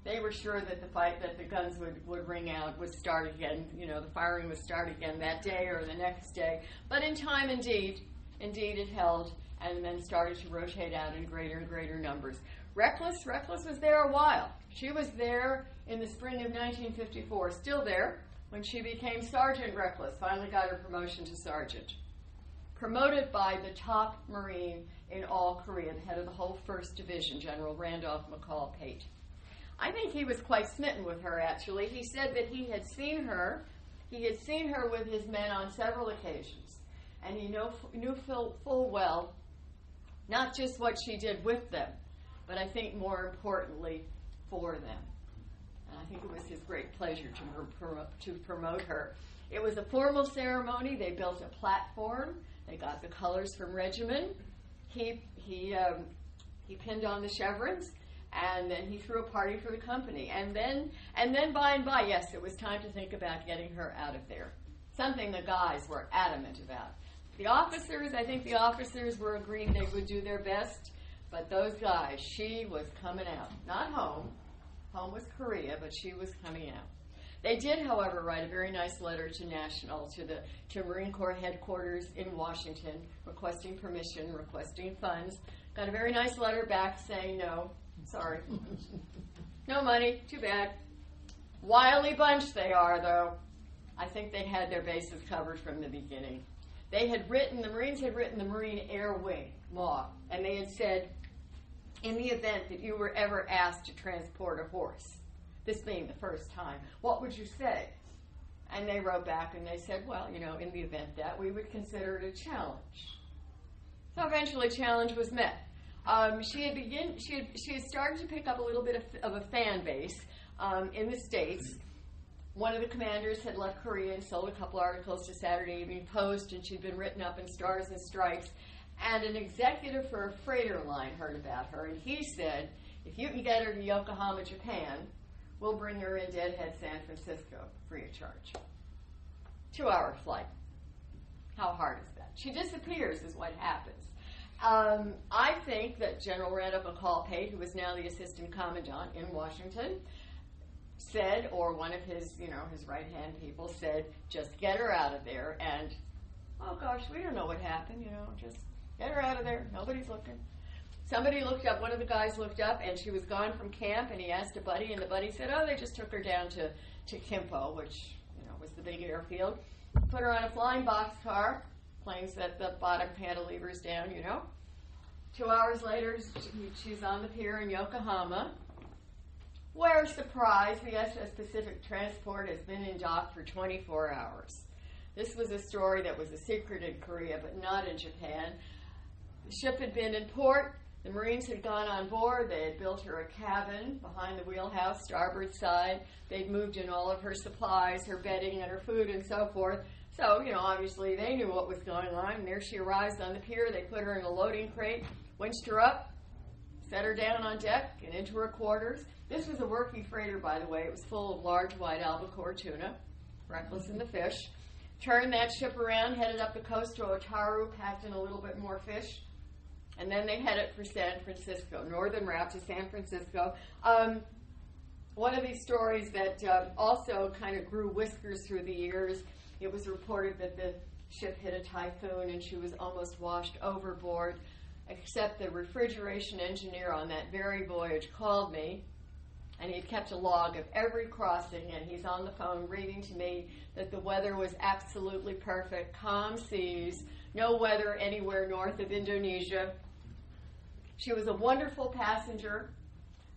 they were sure that the guns would ring out, would start again, the firing would start again that day or the next day. But in time, indeed it held, and the men started to rotate out in greater and greater numbers. Reckless was there a while. She was there in the spring of 1954, still there, when she became Sergeant Reckless, finally got her promotion to Sergeant. Promoted by the top Marine in all Korea, the head of the whole 1st Division, General Randolph McCall Pate. I think he was quite smitten with her, actually. He said that he had seen her with his men on several occasions, and he knew full well not just what she did with them, but I think more importantly for them. And I think it was his great pleasure to promote her. It was a formal ceremony. They built a platform. They got the colors from Regimen. He pinned on the chevrons, and then he threw a party for the company. And then by and by, yes, it was time to think about getting her out of there. Something the guys were adamant about. The officers, I think the officers were agreeing they would do their best, but those guys, she was coming out. Not home. Home was Korea, but she was coming out. They did, however, write a very nice letter to National, to Marine Corps headquarters in Washington, requesting permission, requesting funds. Got a very nice letter back saying, no, sorry. No money, too bad. Wily bunch they are, though. I think they had their bases covered from the beginning. The Marines had written the Marine Air Wing law, and they had said, in the event that you were ever asked to transport a horse, this being the first time, what would you say? And they wrote back and they said, well, in the event that, we would consider it a challenge. So eventually, challenge was met. She had started to pick up a little bit of a fan base in the States. One of the commanders had left Korea and sold a couple articles to Saturday Evening Post, and she'd been written up in Stars and Stripes. And an executive for a freighter line heard about her, and he said, if you can get her to Yokohama, Japan, we'll bring her in Deadhead, San Francisco, free of charge. 2-hour flight. How hard is that? She disappears is what happens. I think that General Randall McCall Pate, who is now the assistant commandant in Washington, said, or one of his right-hand people said, just get her out of there, and, oh gosh, we don't know what happened, just get her out of there, nobody's looking. Somebody looked up, one of the guys looked up, and she was gone from camp, and he asked a buddy, and the buddy said, oh, they just took her down to Kimpo, which, was the big airfield, put her on a flying boxcar, planes that the bottom cantilevers down, 2 hours later, she's on the pier in Yokohama, where, surprise, the SS Pacific Transport has been in dock for 24 hours. This was a story that was a secret in Korea, but not in Japan. The ship had been in port. The Marines had gone on board. They had built her a cabin behind the wheelhouse, starboard side. They'd moved in all of her supplies, her bedding, and her food, and so forth. So, obviously they knew what was going on. And there she arrives on the pier. They put her in a loading crate, winched her up, set her down on deck and into her quarters. This was a working freighter, by the way. It was full of large white albacore tuna, reckless in the fish. Turned that ship around, headed up the coast to Otaru, packed in a little bit more fish, and then they headed for San Francisco, northern route to San Francisco. One of these stories that also kind of grew whiskers through the years, it was reported that the ship hit a typhoon and she was almost washed overboard, except the refrigeration engineer on that very voyage called me, and he'd kept a log of every crossing, and he's on the phone reading to me that the weather was absolutely perfect, calm seas, no weather anywhere north of Indonesia. She was a wonderful passenger.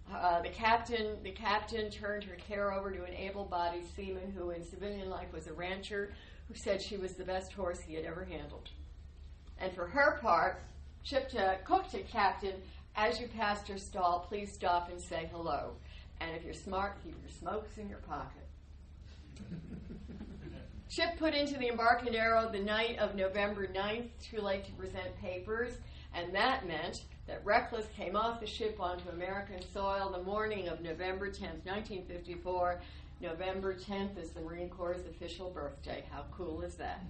The captain turned her care over to an able-bodied seaman who in civilian life was a rancher, who said she was the best horse he had ever handled. And for her part, cooked to Captain, as you passed her stall, please stop and say hello. And if you're smart, keep your smokes in your pocket. Ship put into the Embarcadero the night of November 9th, too late to present papers, and that meant that Reckless came off the ship onto American soil the morning of November 10th, 1954. November 10th is the Marine Corps' official birthday. How cool is that?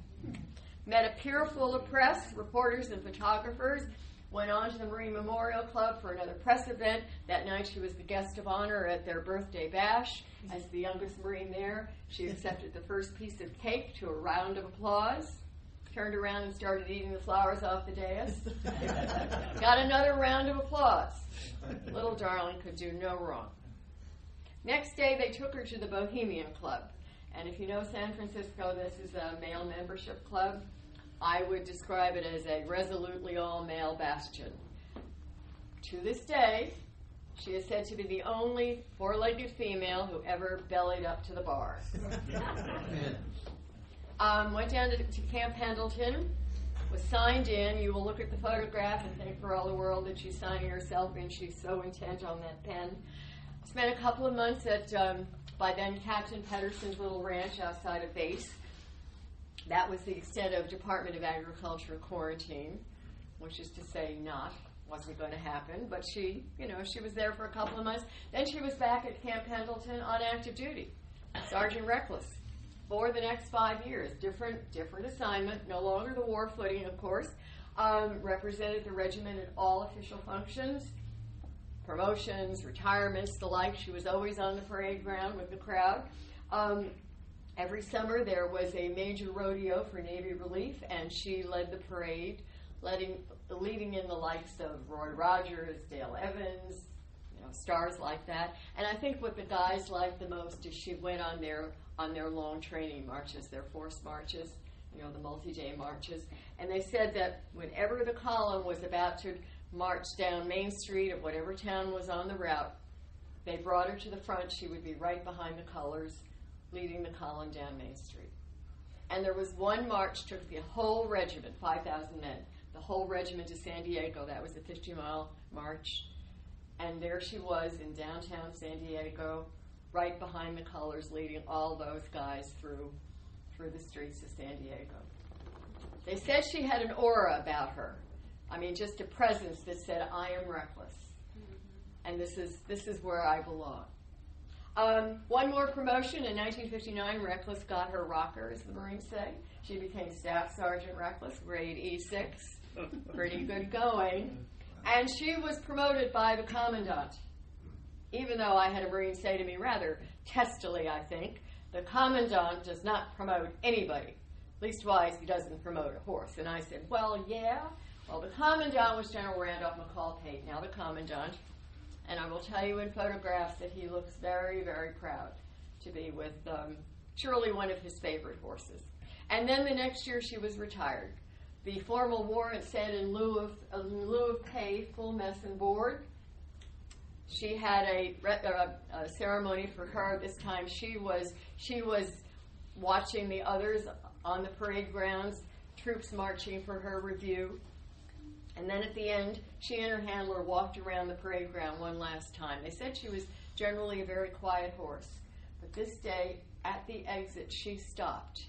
Met a pier full of press, reporters and photographers, went on to the Marine Memorial Club for another press event. That night she was the guest of honor at their birthday bash. As the youngest Marine there, she accepted the first piece of cake to a round of applause, turned around and started eating the flowers off the dais. Got another round of applause. Little darling could do no wrong. Next day they took her to the Bohemian Club. And if you know San Francisco, this is a male membership club. I would describe it as a resolutely all-male bastion. To this day, she is said to be the only four-legged female who ever bellied up to the bar. Went down to Camp Pendleton, was signed in. You will look at the photograph and think for all the world that she's signing herself in. She's so intent on that pen. Spent a couple of months at, by then, Captain Pedersen's little ranch outside of base. That was the extent of Department of Agriculture quarantine, which is to say wasn't going to happen. But she was there for a couple of months. Then she was back at Camp Pendleton on active duty, Sergeant Reckless, for the next 5 years. Different assignment, no longer the war footing, of course. Represented the regiment at all official functions, promotions, retirements, the like. She was always on the parade ground with the crowd. Every summer there was a major rodeo for Navy Relief, and she led the parade, leading in the likes of Roy Rogers, Dale Evans, stars like that. And I think what the guys liked the most is she went on their long training marches, their force marches, the multi-day marches. And they said that whenever the column was about to march down Main Street of whatever town was on the route, they brought her to the front. She would be right behind the colors, leading the column down Main Street. And there was one march, took the whole regiment, 5,000 men, the whole regiment to San Diego. That was a 50-mile march. And there she was in downtown San Diego, right behind the colors, leading all those guys through the streets of San Diego. They said she had an aura about her. I mean, just a presence that said, I am reckless. And this is where I belong. One more promotion. In 1959, Reckless got her rocker, as the Marines say. She became Staff Sergeant Reckless, grade E6. Pretty good going. And she was promoted by the Commandant. Even though I had a Marine say to me rather testily, I think, the Commandant does not promote anybody. Leastwise, he doesn't promote a horse. And I said, well, yeah. Well, the Commandant was General Randolph McCall Pate, now the Commandant. And I will tell you in photographs that he looks very, very proud to be with surely one of his favorite horses. And then the next year she was retired. The formal warrant said in lieu of pay, full mess and board. She had a ceremony for her. This time she was watching the others on the parade grounds, troops marching for her review. And then at the end, she and her handler walked around the parade ground one last time. They said she was generally a very quiet horse. But this day, at the exit, she stopped,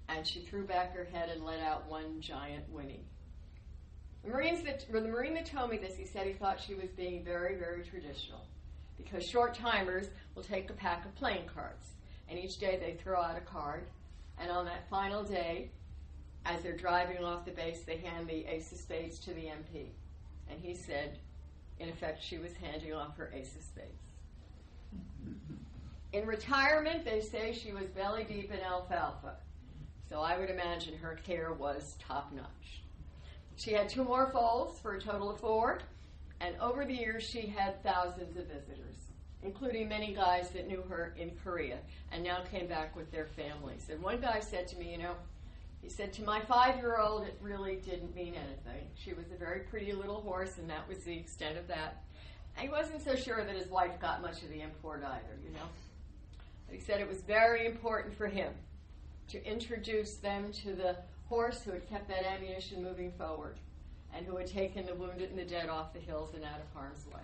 and she threw back her head and let out one giant whinny. The Marine that told me this, he said he thought she was being very, very traditional, because short-timers will take a pack of playing cards, and each day they throw out a card, and on that final day, as they're driving off the base, they hand the ace of spades to the MP. And he said, in effect, she was handing off her ace of spades. In retirement, they say she was belly deep in alfalfa. So I would imagine her care was top-notch. She had 2 more foals for a total of 4. And over the years, she had thousands of visitors, including many guys that knew her in Korea and now came back with their families. And one guy said to me, he said, to my 5-year-old, it really didn't mean anything. She was a very pretty little horse, and that was the extent of that. And he wasn't so sure that his wife got much of the import either, But he said it was very important for him to introduce them to the horse who had kept that ammunition moving forward and who had taken the wounded and the dead off the hills and out of harm's way.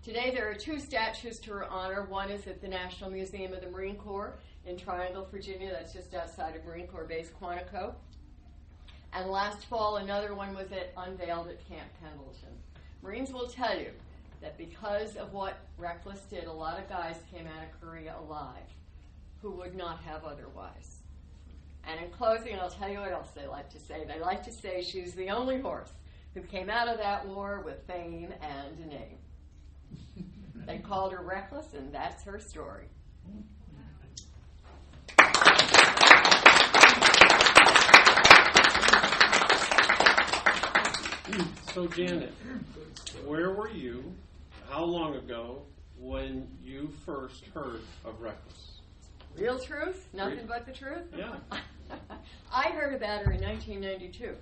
Today there are 2 statues to her honor. One is at the National Museum of the Marine Corps in Triangle, Virginia. That's just outside of Marine Corps Base Quantico. And last fall, another one was unveiled at Camp Pendleton. Marines will tell you that because of what Reckless did, a lot of guys came out of Korea alive who would not have otherwise. And in closing, I'll tell you what else they like to say. They like to say she's the only horse who came out of that war with fame and a name. They called her Reckless, and that's her story. So Janet, where were you, how long ago, when you first heard of Reckless? Real truth? Nothing but the truth? Yeah. I heard about her in 1992.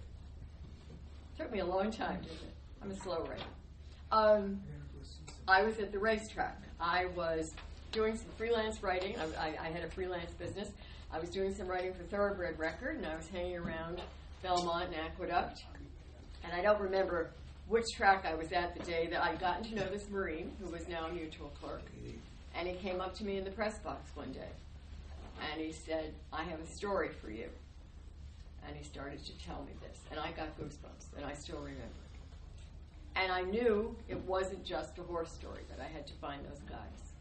Took me a long time, didn't it? I'm a slow writer. I was at the racetrack. I was doing some freelance writing. I had a freelance business. I was doing some writing for Thoroughbred Record, and I was hanging around Belmont and Aqueduct. And I don't remember which track I was at the day that I'd gotten to know this Marine, who was now a mutual clerk. And he came up to me in the press box one day. And he said, I have a story for you. And he started to tell me this. And I got goosebumps, and I still remember it. And I knew it wasn't just a horse story, that I had to find those guys.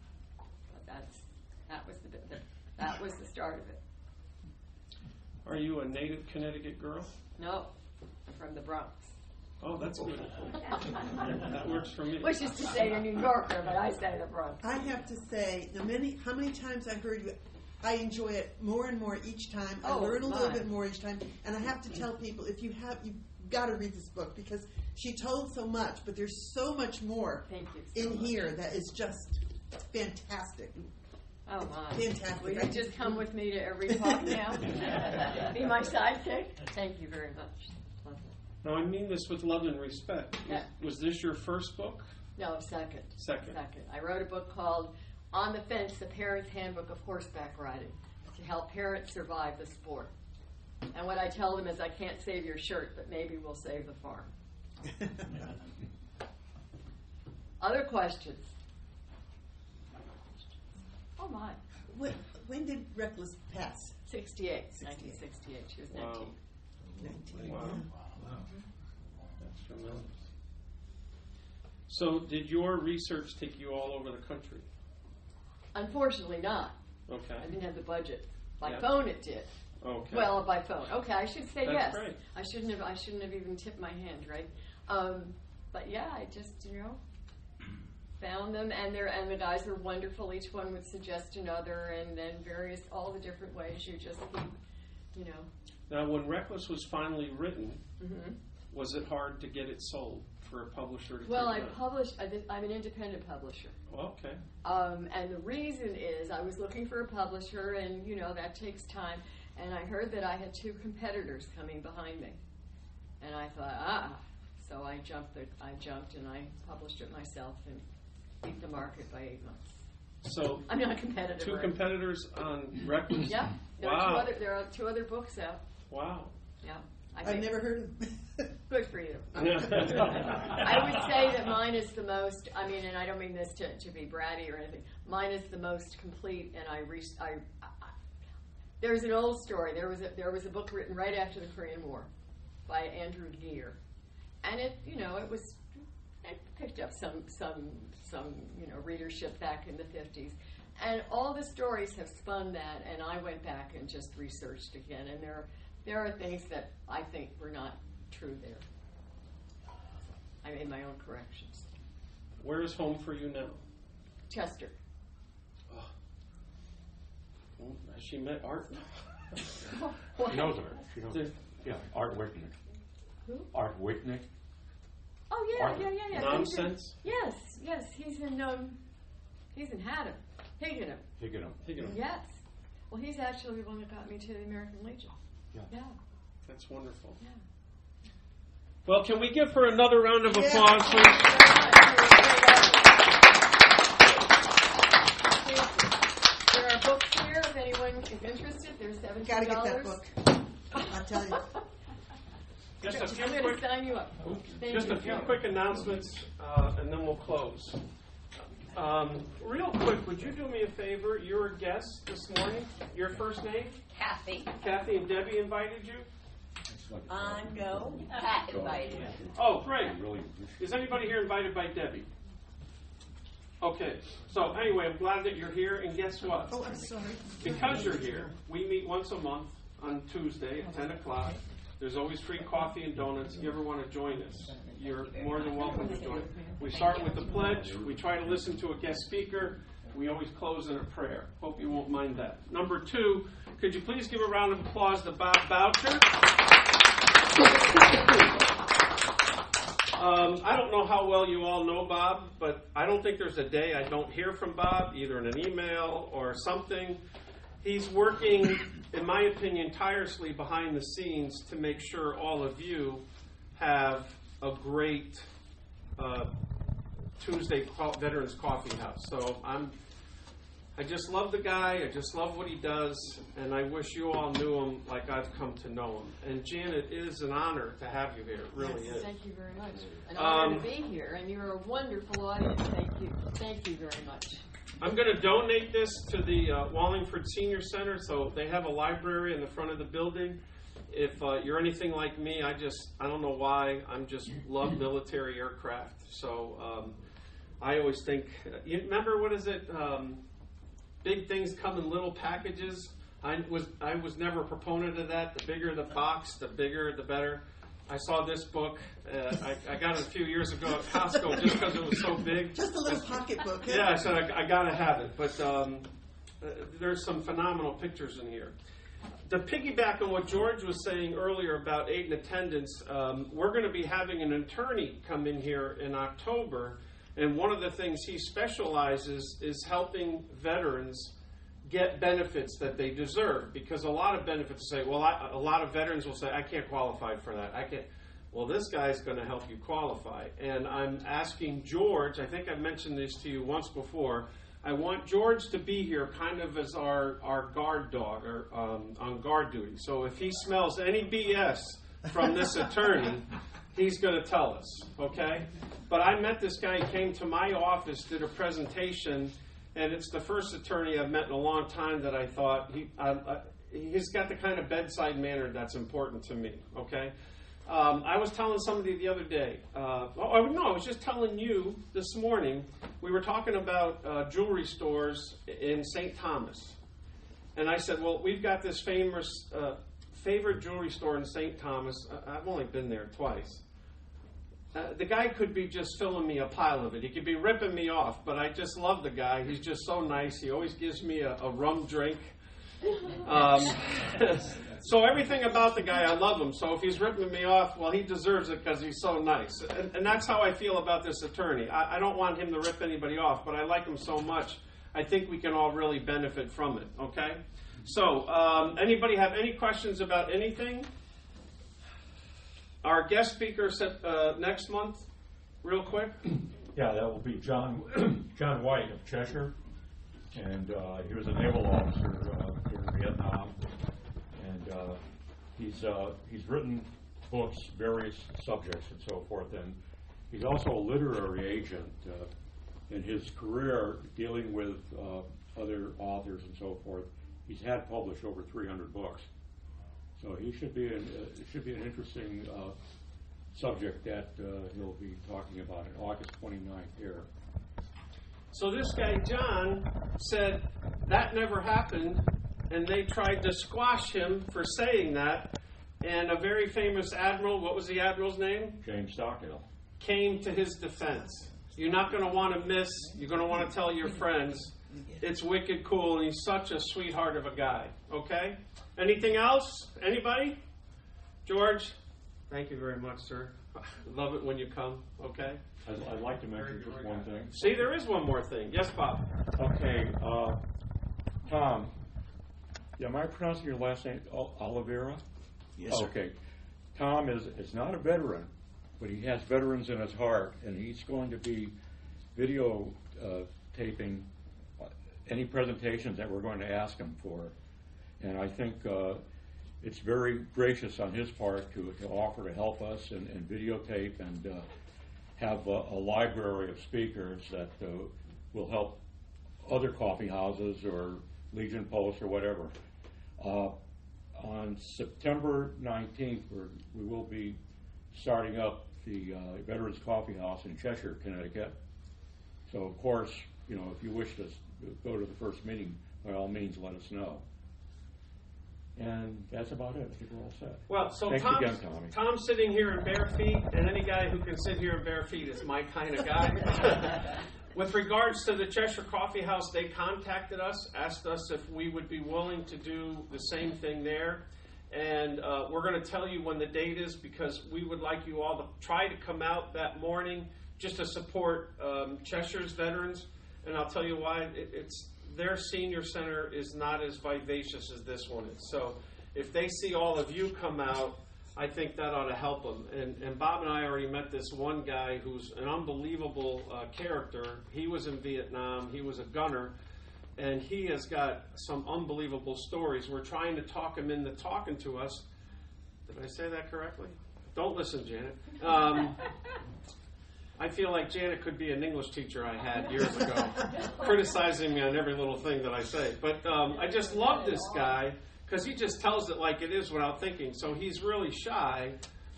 But that was the start of it. Are you a native Connecticut girl? No, I'm from the Bronx. Oh, that's good. That works for me. Which is to say a New Yorker, but I say the Bronx. I have to say, how many times I heard you, I enjoy it more and more each time. I learn a little bit more each time. And I have to tell people, you've got to read this book, because she told so much, but there's so much more in here that is just fantastic. Oh, my. Fantastic. Will you just come with me to every talk now? Be my sidekick? Thank you very much. Now, I mean this with love and respect. Yeah. Was this your first book? No, second. Second. I wrote a book called On the Fence, The Parent's Handbook of Horseback Riding, to help parents survive the sport. And what I tell them is, I can't save your shirt, but maybe we'll save the farm. Other questions? Oh, my. When did Reckless pass? 1968. She was 19. 19. Wow. That's tremendous. So, did your research take you all over the country? Unfortunately not. Okay. I didn't have the budget. By Yeah. phone it did. Okay. Well, by phone. Okay, I should say That's yes. great. I shouldn't have even tipped my hand, right? But yeah, I just, found them, and the guys were wonderful. Each one would suggest another, and then all the different ways you just keep, Now, when Reckless was finally written, Mm-hmm. was it hard to get it sold for a publisher to Well, take it out? I'm an independent publisher. Okay. And the reason is I was looking for a publisher, and, that takes time. And I heard that I had 2 competitors coming behind me. And I thought, So I jumped and I published it myself and beat the market by 8 months. So, I'm not competitive. 2 right? competitors on Reckless? Yeah. Wow. There are 2 other books out. Wow. Yeah. I've never heard of Good for you. I would say that mine is the most, and I don't mean this to be bratty or anything, mine is the most complete, and there's an old story. There was a book written right after the Korean War by Andrew Gere, and it picked up some readership back in the 50s, and all the stories have spun that, and I went back and just researched again, and there are things that I think were not true there. I made my own corrections. Where is home for you now? Chester. Oh, has she met Art? She knows her. She knows her. Yeah, Art Wicknick. Who? Art Wicknick. Oh yeah. Nonsense? Yes. He's in Haddam. Higginham. Yes. Well, he's actually the one that got me to the American Legion. Yeah. That's wonderful. Yeah. Well, can we give her another round of applause, please? There are books here if anyone is interested. There's $17. Gotta get that book. I'll tell you. Just a few I'm going quick, to sign you up. quick announcements, and then we'll close. Real quick, would you do me a favor? You're a guest this morning. Your first name? Kathy. Kathy and Debbie invited you? No. Pat invited me. Oh, great. Is anybody here invited by Debbie? Okay. So anyway, I'm glad that you're here. And guess what? Oh, I'm sorry. Because you're here, we meet once a month on Tuesday at 10 o'clock. There's always free coffee and donuts. If you ever want to join us, you're more than welcome to join. We start with the pledge. We try to listen to a guest speaker. We always close in a prayer. Hope you won't mind that. Number 2, could you please give a round of applause to Bob Boucher? I don't know how well you all know Bob, but I don't think there's a day I don't hear from Bob, either in an email or something. He's working, in my opinion, tirelessly behind the scenes to make sure all of you have a great Tuesday Veterans Coffee House. So I just love the guy. I just love what he does, and I wish you all knew him like I've come to know him. And Janet, it is an honor to have you here. It really is. Thank you very much. An honor to be here, and you're a wonderful audience. Thank you. Thank you very much. I'm going to donate this to the Wallingford Senior Center, so they have a library in the front of the building. If you're anything like me, I don't know why, love military aircraft. So I always think, you remember, what is it? Big things come in little packages. I was never a proponent of that. The bigger the box, the bigger the better. I saw this book. I got it a few years ago at Costco just because it was so big. Just a little pocketbook. Yeah, I said I got to have it. But there's some phenomenal pictures in here. To piggyback on what George was saying earlier about aid and attendance, we're going to be having an attorney come in here in October. And one of the things he specializes is helping veterans get benefits that they deserve, because a lot of benefits say, well, a lot of veterans will say, I can't qualify for that. I can't. Well, this guy's going to help you qualify. And I'm asking George, I think I've mentioned this to you once before, I want George to be here kind of as our guard dog, or on guard duty. So if he smells any BS from this attorney, he's going to tell us, okay? But I met this guy, he came to my office, did a presentation, and it's the first attorney I've met in a long time that I thought, he's got the kind of bedside manner that's important to me, okay? I was telling somebody the other day, I was just telling you this morning, we were talking about jewelry stores in St. Thomas. And I said, well, we've got this famous favorite jewelry store in St. Thomas. I've only been there twice. The guy could be just filling me a pile of it. He could be ripping me off, but I just love the guy. He's just so nice. He always gives me a rum drink. So everything about the guy, I love him. So if he's ripping me off, well, he deserves it because he's so nice. And that's how I feel about this attorney. I don't want him to rip anybody off, but I like him so much. I think we can all really benefit from it, okay? So anybody have any questions about anything? Our guest speaker next month, real quick. Yeah, that will be John White of Cheshire, and he was a naval officer during Vietnam, and he's written books, various subjects, and so forth. And he's also a literary agent in his career, dealing with other authors and so forth. He's had published over 300 books. So it should be an interesting subject that he'll be talking about on August 29th here. So this guy, John, said that never happened, and they tried to squash him for saying that. And a very famous admiral, what was the admiral's name? James Stockdale. Came to his defense. You're not going to want to miss. You're going to want to tell your friends. It's wicked cool, and he's such a sweetheart of a guy. Okay? Anything else? Anybody? George? Thank you very much, sir. Love it when you come. Okay? I'd like to mention just one thing. See, there is one more thing. Yes, Bob? Okay. Tom. Yeah, am I pronouncing your last name Oliveira? Yes, sir. Okay. Tom is not a veteran, but he has veterans in his heart, and he's going to be video taping any presentations that we're going to ask him for. And I think it's very gracious on his part to offer to help us and videotape and have a library of speakers that will help other coffee houses or Legion Post or whatever. On September 19th, we will be starting up the Veterans Coffee House in Cheshire, Connecticut. So, of course, if you wish to go to the first meeting, by all means, let us know. And that's about it. I think we're all set. Well, so thanks again, Tommy. Tom's sitting here in bare feet, and any guy who can sit here in bare feet is my kind of guy. With regards to the Cheshire Coffee House, they contacted us, asked us if we would be willing to do the same thing there. And we're going to tell you when the date is, because we would like you all to try to come out that morning just to support Cheshire's veterans. And I'll tell you why. Their senior center is not as vivacious as this one is. So if they see all of you come out, I think that ought to help them. And Bob and I already met this one guy who's an unbelievable character. He was in Vietnam. He was a gunner. And he has got some unbelievable stories. We're trying to talk him into talking to us. Did I say that correctly? Don't listen, Janet. I feel like Janet could be an English teacher I had years ago, criticizing me on every little thing that I say. But I just love this guy because he just tells it like it is without thinking. So he's really shy,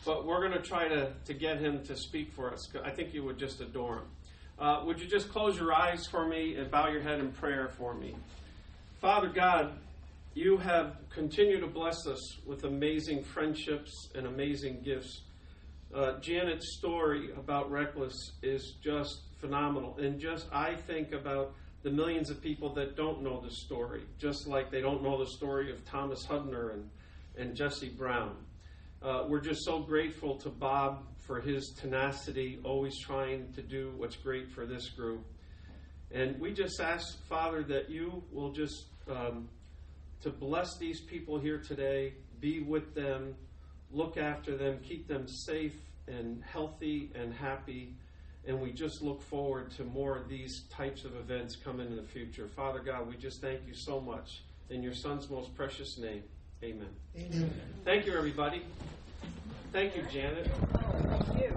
but we're going to try to get him to speak for us. I think you would just adore him. Would you just close your eyes for me and bow your head in prayer for me? Father God, you have continued to bless us with amazing friendships and amazing gifts. Janet's story about Reckless is just phenomenal. And just I think about the millions of people that don't know the story, just like they don't know the story of Thomas Hudner and Jesse Brown. We're just so grateful to Bob for his tenacity, always trying to do what's great for this group. And we just ask, Father, that you will just to bless these people here today, be with them, look after them, keep them safe and healthy and happy. And we just look forward to more of these types of events coming in the future. Father God, we just thank you so much. In your Son's most precious name, amen. Amen. Thank you, everybody. Thank you, Janet. Oh, thank you.